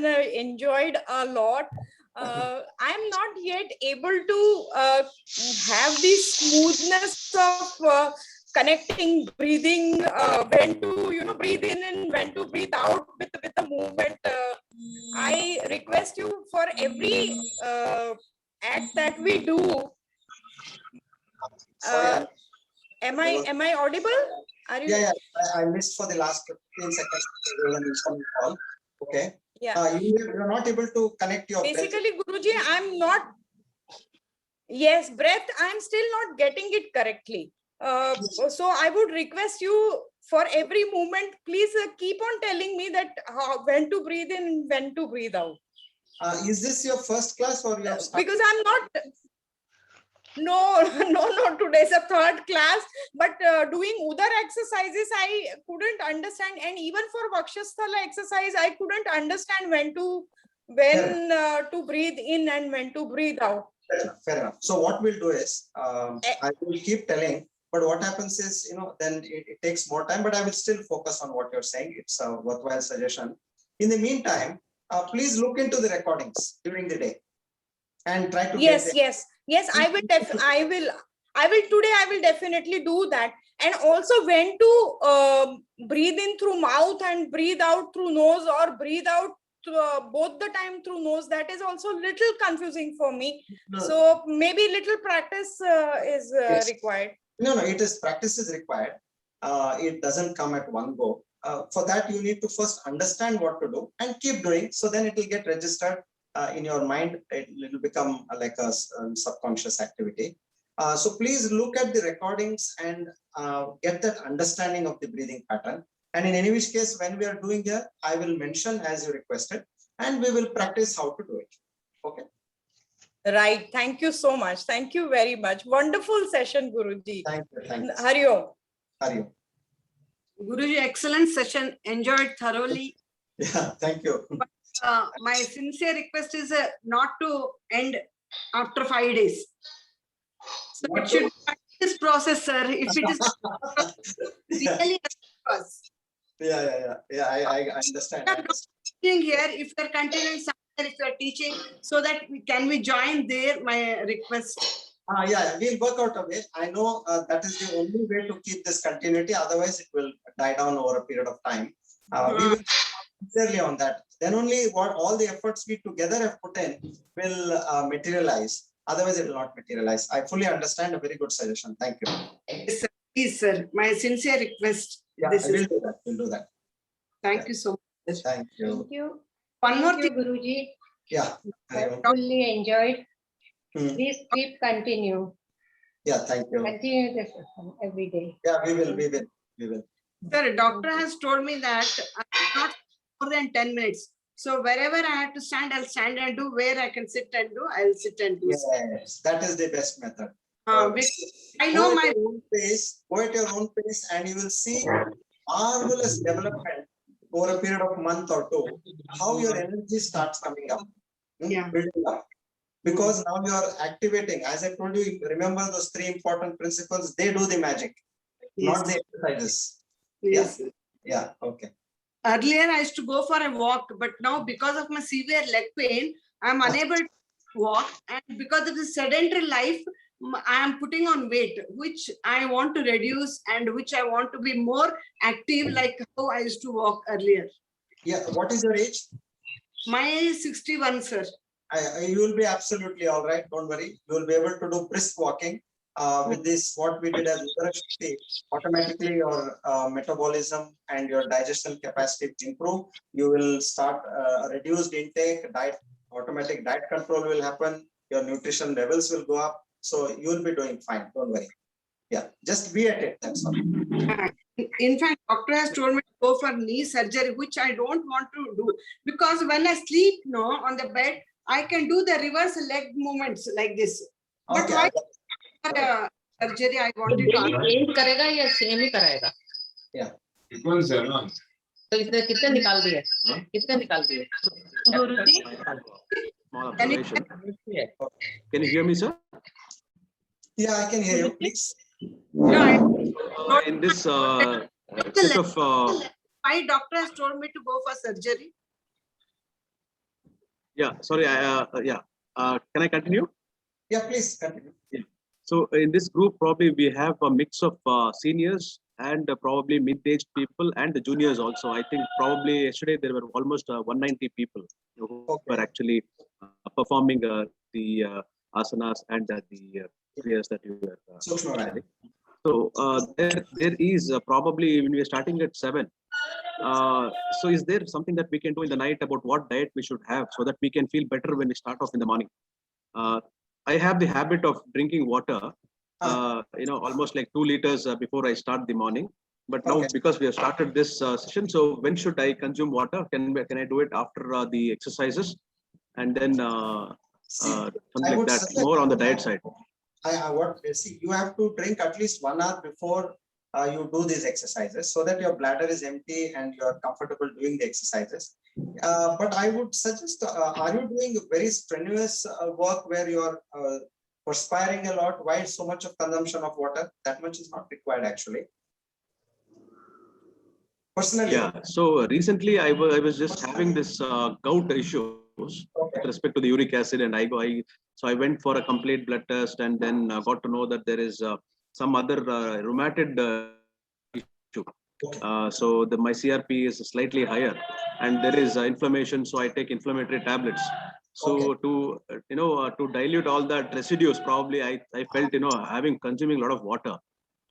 I enjoyed a lot. I'm not yet able to have the smoothness of connecting, breathing, when to breathe in and when to breathe out with the movement. I request you for every act that we do. Sorry, Am I audible? Are you? Yeah, I missed for the last 15 seconds. Call. Okay. Yeah. You're not able to connect your breath. Basically, Guruji, I'm not. Yes, breath. I'm still not getting it correctly. So I would request you for every movement, please keep on telling me that when to breathe in, when to breathe out. Is this your first class or you have started? Because I'm not. No, today's a third class, but doing Udar exercises, I couldn't understand. And even for Vakshasthala exercise, I couldn't understand when to breathe in and when to breathe out. Fair enough. So what we'll do is, I will keep telling, but what happens is, then it takes more time, but I will still focus on what you're saying. It's a worthwhile suggestion. In the meantime, please look into the recordings during the day and try to Yes. I will definitely do that. And also when to breathe in through mouth and breathe out through nose, or breathe out both the time through nose, that is also little confusing for me. So maybe little practice is required. No, practice is required. It doesn't come at one go. For that, you need to first understand what to do and keep doing. So then it will get registered in your mind. It will become like a subconscious activity. So please look at the recordings and get that understanding of the breathing pattern. And in any which case, when we are doing here, I will mention as you requested, and we will practice how to do it. Okay. Right. Thank you so much. Thank you very much. Wonderful session, Guruji. Thank you. Hari Om. Guruji, excellent session. Enjoyed thoroughly. Yeah, thank you. But, my sincere request is not to end after 5 days. So it should be this process, sir. If it is really us. Yeah. I understand. Here, if you're continuing somewhere, if you're teaching, so that can we join there? My request. Yeah, we'll work out a way. I know that is the only way to keep this continuity. Otherwise, it will die down over a period of time. We will sincerely on that. Then only what all the efforts we together have put in will materialize. Otherwise, it will not materialize. I fully understand. A very good suggestion. Thank you. Yes, sir. Please, sir. My sincere request. Yeah, we'll do that. Thank you so much. Thank you. Thank you. One more Thank you, thing. Guruji. Yeah. I fully enjoyed. Please keep continue. Yeah, thank you. Continue this session every day. Yeah, we will. Sir, doctor has told me that I cannot more than 10 minutes. So wherever I have to stand, I'll stand and do. Where I can sit and do, I'll sit and do. Yes, that is the best method. I know my own pace. Go at your own pace, and you will see marvelous development over a period of a month or two. How your energy starts coming up, building up. Because now you are activating. As I told you, remember those 3 important principles. They do the magic, not the exercises. Yes. Yeah. Okay. Earlier, I used to go for a walk, but now because of my severe leg pain, I'm unable to walk. And because of the sedentary life, I am putting on weight, which I want to reduce and which I want to be more active, like how I used to walk earlier. Yeah. What is your age? My 61, sir. You will be absolutely all right. Don't worry. You will be able to do brisk walking. With this, what we did as Udarashakti, automatically your metabolism and your digestion capacity improve. You will start reduced intake, automatic diet control will happen. Your nutrition levels will go up. So you will be doing fine. Don't worry. Yeah, just be at it. That's all. In fact, doctor has told me to go for knee surgery, which I don't want to do, because when I sleep on the bed, I can do the reverse leg movements like this. But Okay. why surgery I wanted to ask. Change करेगा या same ही कराएगा? Yeah. तो इसने कितने निकाल दिए? Guruji. Can you hear me, sir? Yeah, I can hear you. Please. In this set of my doctor has told me to go for surgery. yeah, sorry, can I continue? Yeah, please continue. Yeah. So in this group, probably we have a mix of seniors and probably mid-aged people and the juniors also. I think probably yesterday there were almost 190 people who were actually performing the asanas and the prayers that you were Sukshma. So there is probably when we are starting at 7, So is there something that we can do in the night about what diet we should have so that we can feel better when we start off in the morning? I have the habit of drinking water, almost like 2 liters before I start the morning. But now because we have started this session, so when should I consume water? Can I do it after the exercises? And then something like that, more on the diet side. You have to drink at least 1 hour before you do these exercises so that your bladder is empty and you are comfortable doing the exercises. But I would suggest, are you doing very strenuous work where you are perspiring a lot? Why so much of consumption of water? That much is not required actually. Personally. Yeah, so recently I was just having this gout issues with respect to the uric acid, and so I went for a complete blood test, and then got to know that there is some other rheumatoid issue. So my CRP is slightly higher, and there is inflammation. So I take inflammatory tablets. So to dilute all that residues, probably I felt consuming a lot of water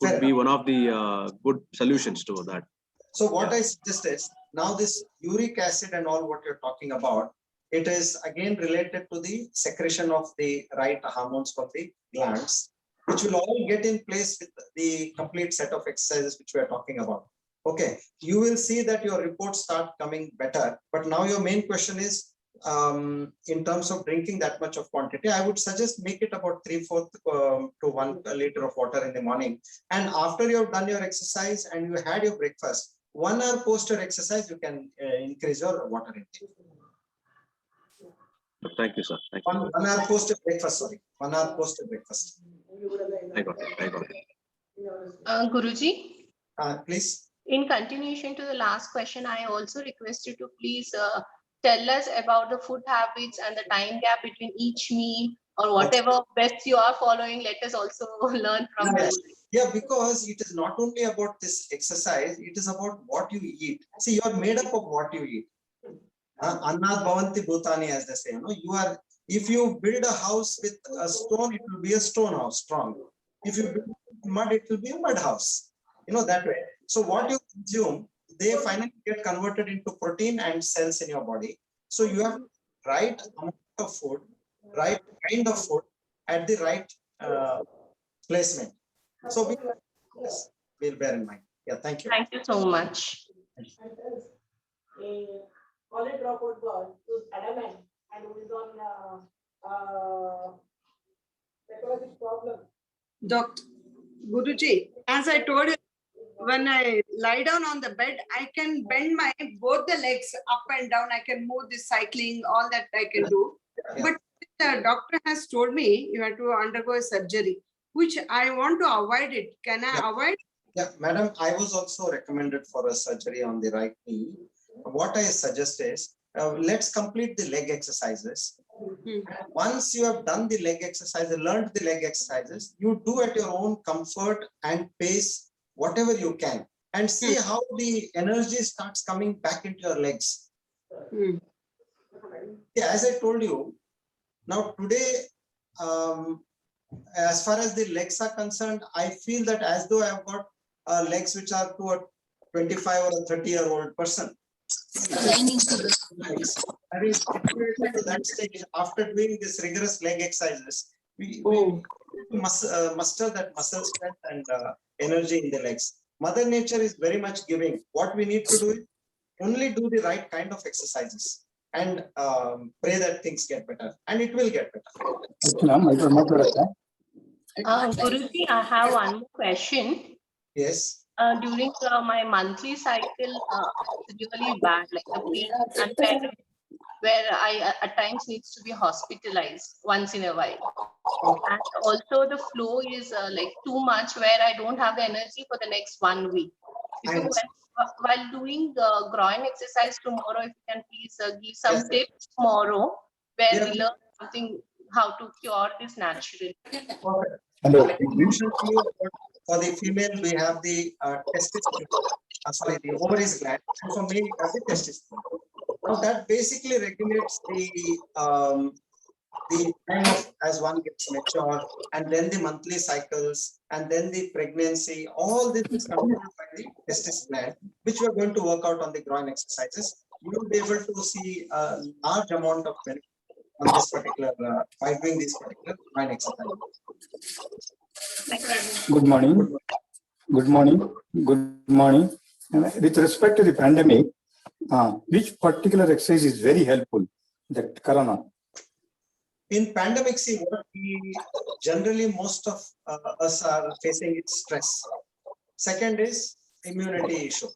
could be one of the good solutions to that. So what I suggest is, now this uric acid and all what you're talking about, it is again related to the secretion of the right hormones from the glands, which will all get in place with the complete set of exercises which we are talking about. Okay, you will see that your reports start coming better. But now your main question is, in terms of drinking that much of quantity, I would suggest make it about 3/4 to 1 liter of water in the morning. And after you have done your exercise and you had your breakfast, 1 hour post your exercise, you can increase your water intake. Thank you, sir. Thank you. 1 hour post breakfast, sorry. 1 hour post breakfast. I got it. Guruji, please. in continuation to the last question, I also request you to please tell us about the food habits and the time gap between each meal, or whatever best you are following. Let us also learn from you. Yeah, because it is not only about this exercise, it is about what you eat. See, you are made up of what you eat. Annad bhavanti bhutani, as they say. If you build a house with a stone, it will be a stone house, strong. If you build mud, it will be a mud house. That way. So what you consume, they finally get converted into protein and cells in your body. So you have right amount of food, right kind of food at the right placement. So we'll bear in mind. Yeah, thank you. Thank you so much. A college dropout girl who's adamant and who is on psychological problem. Dr. Guruji, as I told you, when I lie down on the bed, I can bend both the legs up and down. I can move this cycling, all that I can do. Yeah. But the doctor has told me you have to undergo a surgery, which I want to avoid it. Can I avoid? Yeah, madam, I was also recommended for a surgery on the right knee. What I suggest is, let's complete the leg exercises. Once you have done the leg exercises, learned the leg exercises, you do at your own comfort and pace, whatever you can, and see how the energy starts coming back into your legs. Yeah, as I told you, now today, as far as the legs are concerned, I feel that as though I've got legs which are to a 25 or a 30-year-old person. That stage, after doing this rigorous leg exercises, we muster that muscle strength and energy in the legs. Mother Nature is very much giving. What we need to do is only do the right kind of exercises and pray that things get better, and it will get better. Guruji, I have one more question. Yes. During my monthly cycle, it's really bad, like the pain is unbearable, where I at times needs to be hospitalized once in a while. And also the flow is like too much, where I don't have the energy for the next 1 week. So while doing the groin exercise tomorrow, if you can please give some tips tomorrow, where we learn something, how to cure this naturally. For the female, we have the testis, the ovaries gland, and for male, we have the testis. Now that basically regulates the the time of as one gets mature, and then the monthly cycles, and then the pregnancy, all this is controlled by the testis gland, which we are going to work out on the groin exercises. You will be able to see a large amount of benefit on this particular, by doing this particular groin exercise. Good morning. Good morning. Good morning. With respect to the pandemic, which particular exercise is very helpful? That corona. In pandemic, see what we generally most of us are facing is stress. Second is immunity issue,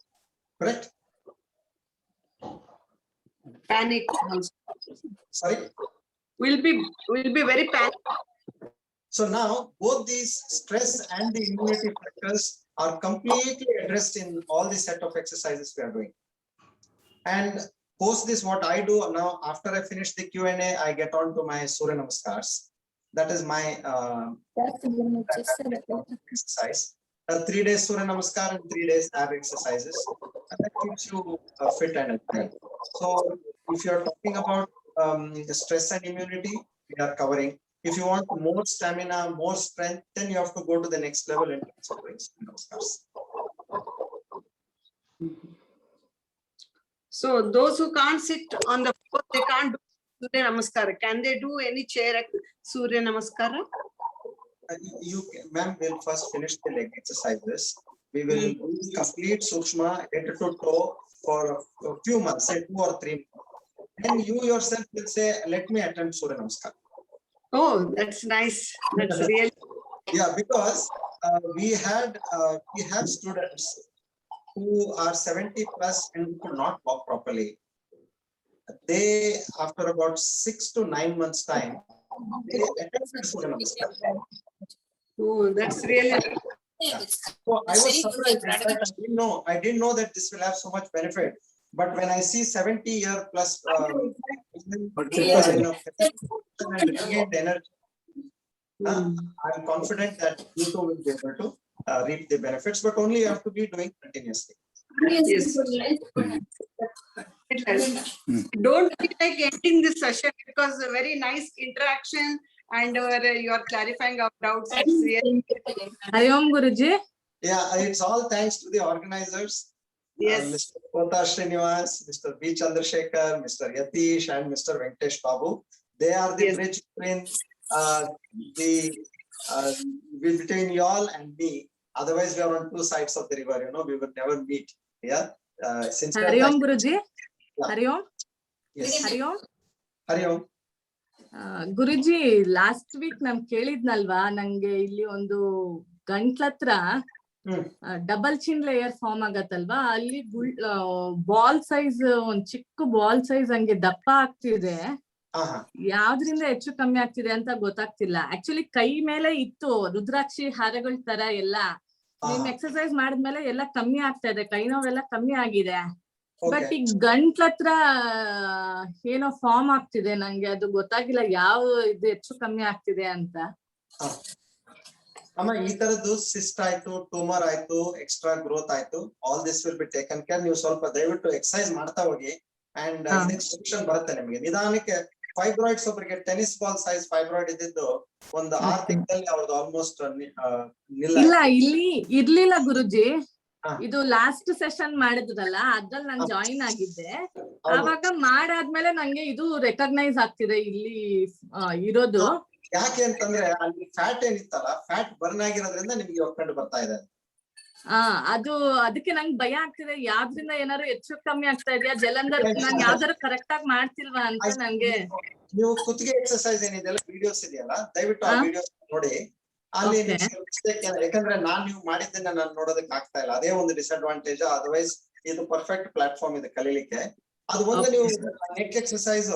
correct? Panic. Sorry? We'll be very panic. So now both these stress and the immunity factors are completely addressed in all the set of exercises we are doing. And post this, what I do now, after I finish the Q&A, I get on to my Surya Namaskars. That is my exercise. 3 days Surya Namaskar and 3 days ab exercises. And that keeps you fit and active. So if you're talking about the stress and immunity, we are covering. If you want more stamina, more strength, then you have to go to the next level in terms of doing Surya Namaskars. So those who can't sit on the floor, they can't do Surya Namaskara. Can they do any chair Surya Namaskara? You, ma'am, will first finish the leg exercises. We will complete Sukshma head to toe for a few months, say 2 or 3 months. Then you yourself will say, let me attempt Surya Namaskar. Oh, that's nice. That's really. Yeah, because we have students who are 70 plus and who could not walk properly. They, after about 6 to 9 months time, they attempted Surya Namaskar. Oh, that's really. Yeah. So I was surprised. I didn't know that this will have so much benefit. But when I see 70-year plus and regained energy, I'm confident that you too will be able to reap the benefits, but only you have to be doing continuously. Yes. Don't feel like ending this session because a very nice interaction and you are clarifying our doubts. It's really. Hari Om Guruji. Yeah, it's all thanks to the organizers. Yes. Mr. Kota Srinivaas, Mr. B. Chandrasekhar, Mr. Yatish, and Mr. Venkatesh Babu. They are the bridge between between y'all and me. Otherwise, we are on 2 sides of the river. We would never meet. Yeah. Since Hari Om Guruji. Hari Om. Yes. Hari Om. Hari Om. Guruji last week ನಾನ್ ಕೇಳಿದ್ನಲ್ವಾ, ನಂಗೆ ಇಲ್ಲಿ ಒಂದು ಗಂಟ್ಲತ್ರ double ಚಿನ್ layer form ಆಗತ್ತಲ್ವಾ, ಅಲ್ಲಿ ball size, ಒಂದ್ ಚಿಕ್ಕ ball size ಹಂಗೆ ದಪ್ಪ ಆಗ್ತಿದೆ. ಯಾವ್ದ್ರಿಂದ ಹೆಚ್ಚು ಕಮ್ಮಿ ಆಗ್ತಿದೆ ಅಂತ ಗೊತ್ತಾಗ್ತಿಲ್ಲ. ಆಕ್ಚುಲಿ ಕೈ ಮೇಲೆ ಇತ್ತು ರುದ್ರಾಕ್ಷಿ ಹಾರಗಳ ತರ ಎಲ್ಲ. ನಿಮ್ ಎಕ್ಸರ್ಸೈಸ್ ಮಾಡಿದ್ಮೇಲೆ ಎಲ್ಲ ಕಮ್ಮಿ ಆಗ್ತಾ ಇದೆ, ಕೈ ನೋವೆಲ್ಲ ಕಮ್ಮಿ ಆಗಿದೆ. ಬಟ್ ಈಗ ಗಂಟ್ಲತ್ರ ಏನೋ ಫಾರ್ಮ್ ಆಗ್ತಿದೆ, ನಂಗೆ ಅದು ಗೊತ್ತಾಗಿಲ್ಲ ಯಾವ ಇದು ಹೆಚ್ಚು ಕಮ್ಮಿ ಆಗ್ತಿದೆ ಅಂತ. ಅಮ್ಮ, ಈ ತರದ್ದು ಸಿಸ್ಟ್ ಆಯ್ತು, ಟ್ಯೂಮರ್ ಆಯ್ತು, ಎಕ್ಸ್ಟ್ರಾ ಗ್ರೋತ್ ಆಯ್ತು, all this will be taken care. ನೀವು ಸ್ವಲ್ಪ ದಯವಿಟ್ಟು ಎಕ್ಸರ್ಸೈಸ್ ಮಾಡ್ತಾ ಹೋಗಿ ಅಂಡ್ ಇದಕ್ಕೆ ಸೊಲ್ಯೂಷನ್ ಬರುತ್ತೆ ನಿಮಗೆ ನಿಧಾನಕ್ಕೆ. ಫೈಬ್ರಾಯ್ಡ್ಸ್ ಒಬ್ಬರಿಗೆ ಟೆನಿಸ್ ಬಾಲ್ ಸೈಜ್ ಫೈಬ್ರಾಯ್ಡ್ ಇದ್ದಿದ್ದು ಒಂದು 6 ತಿಂಗಳಲ್ಲಿ ಅವ್ರದ್ದು ಆಲ್ಮೋಸ್ಟ್ ಇಲ್ಲ, ಇಲ್ಲಿ ಇರ್ಲಿಲ್ಲ ಗುರುಜಿ. ಇದು ಲಾಸ್ಟ್ ಸೆಷನ್ ಮಾಡಿದ್ರಲ್ಲ, ಅದ್ರಲ್ಲಿ ನಾನು ಜಾಯಿನ್ ಆಗಿದ್ದೆ. ಆವಾಗ ಮಾಡಾದ್ಮೇಲೆ ನಂಗೆ ಇದು ರೆಕಗ್ನೈಸ್ ಆಗ್ತಿದೆ ಇಲ್ಲಿ ಇರೋದು. ಯಾಕೆ ಅಂತಂದ್ರೆ ಅಲ್ಲಿ ಫ್ಯಾಟ್ ಏನಿತ್ತಲ್ಲ, ಫ್ಯಾಟ್ ಬರ್ನ್ ಆಗಿರೋದ್ರಿಂದ ನಿಮ್ಗೆ ಕಂಡು ಬರ್ತಾ ಇದೆ. ಅದು ಅದಕ್ಕೆ ನಂಗೆ ಭಯ ಆಗ್ತಿದೆ, ಯಾವ್ದ್ರಿಂದ ಏನಾದ್ರು ಹೆಚ್ಚು ಕಮ್ಮಿ ಆಗ್ತಾ ಇದೆಯಾ, ಜಲಂಧರ್ ನಾನ್ ಯಾವ್ದಾರು ಕರೆಕ್ಟ್ ಆಗಿ ಮಾಡ್ತಿಲ್ವಾ ಅಂತ ನಂಗೆ. ನೀವು ಕುತ್ತಿಗೆ ಎಕ್ಸರ್ಸೈಸ್ ಏನಿದೆಯಲ್ಲ, ವಿಡಿಯೋಸ್ ಇದೆಯಲ್ಲ, ದಯವಿಟ್ಟು ಆ ವಿಡಿಯೋಸ್ ನೋಡಿ. ಅಲ್ಲಿ ಯಾಕಂದ್ರೆ ನೀವು ಮಾಡಿದ್ದನ್ನ ನಾನು ನೋಡೋದಕ್ಕೆ ಆಗ್ತಾ ಇಲ್ಲ, ಅದೇ ಒಂದು ಡಿಸ್ಅಡ್ವಾಂಟೇಜ್. ಅದರ್ವೈಸ್ ಇದು ಪರ್ಫೆಕ್ಟ್ ಪ್ಲಾಟ್ಫಾರ್ಮ್ ಇದೆ ಕಲೀಲಿಕ್ಕೆ. ಅದು ಒಂದು ನೀವು ನೆಕ್ ಎಕ್ಸರ್ಸೈಸ್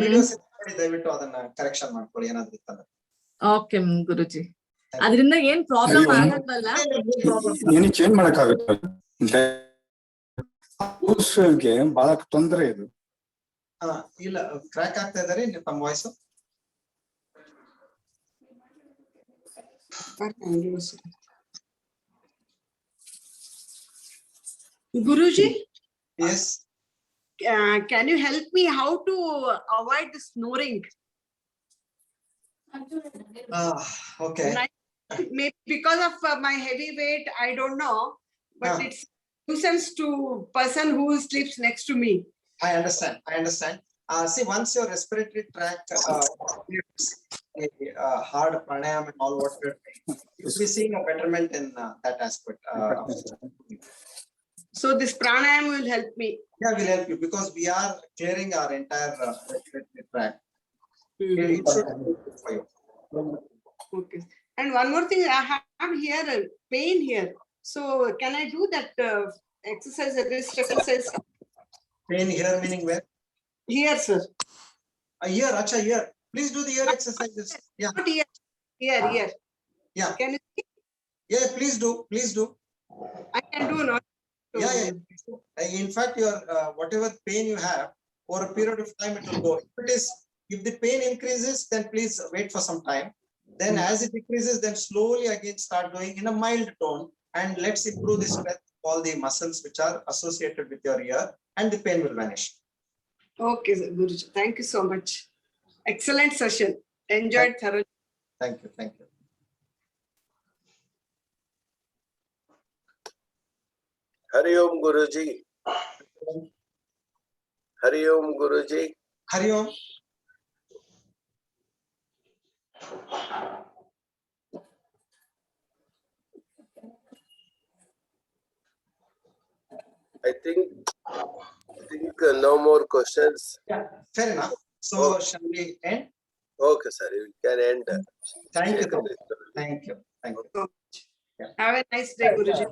ವಿಡಿಯೋಸ್ ನೋಡಿ, ದಯವಿಟ್ಟು ಅದನ್ನ ಕರೆಕ್ಷನ್ ಮಾಡ್ಕೊಳ್ಳಿ ಏನಾದ್ರು ಇತ್ತಂದ್ರೆ. ಓಕೆ ಗುರುಜಿ, ಅದರಿಂದ ಏನ್ ಪ್ರಾಬ್ಲಮ್ ಆಗಲ್ವಲ್ಲ? ಏನು ಚೇಂಜ್ ಮಾಡಕ್ಕಾಗುತ್ತೆ? ಬಹಳ ತೊಂದರೆ ಇದು. ಇಲ್ಲ, ಕ್ರ್ಯಾಕ್ ಆಗ್ತಾ ಇದಾರೆ ತಮ್ಮ voice. Guruji, yes. Can you help me how to avoid the snoring? Okay. Maybe because of my heavy weight, I don't know, but it's nuisance to person who sleeps next to me. I understand. I understand. See, once your respiratory tract hard pranayam and all what we're doing, you'll be seeing a betterment in that aspect. So this pranayam will help me. Yeah, will help you because we are clearing our entire respiratory tract. It should help for you. Okay. And one more thing, I have here a pain here. So can I do that exercise, wrist exercise? Pain here meaning where? Here, sir. Here, acha, here. Please do the ear exercises. Yeah. Not here. Here. Yeah. Can you see? Yeah, please do. Please do. I can do not. Yeah. In fact, your whatever pain you have, for a period of time it will go. If the pain increases, then please wait for some time. Then as it decreases, then slowly again start doing in a mild tone, and let's improve the strength of all the muscles which are associated with your ear, and the pain will vanish. Okay, sir, Guruji. Thank you so much. Excellent session. Enjoyed thoroughly. Thank you. Thank you. Hari Om Guruji. Hari Om Guruji. Hari Om. I think no more questions. Yeah, fair enough. So shall we end? Okay, sir. You can end. Thank you. Thank you. Thank you. Have a nice day, Guruji.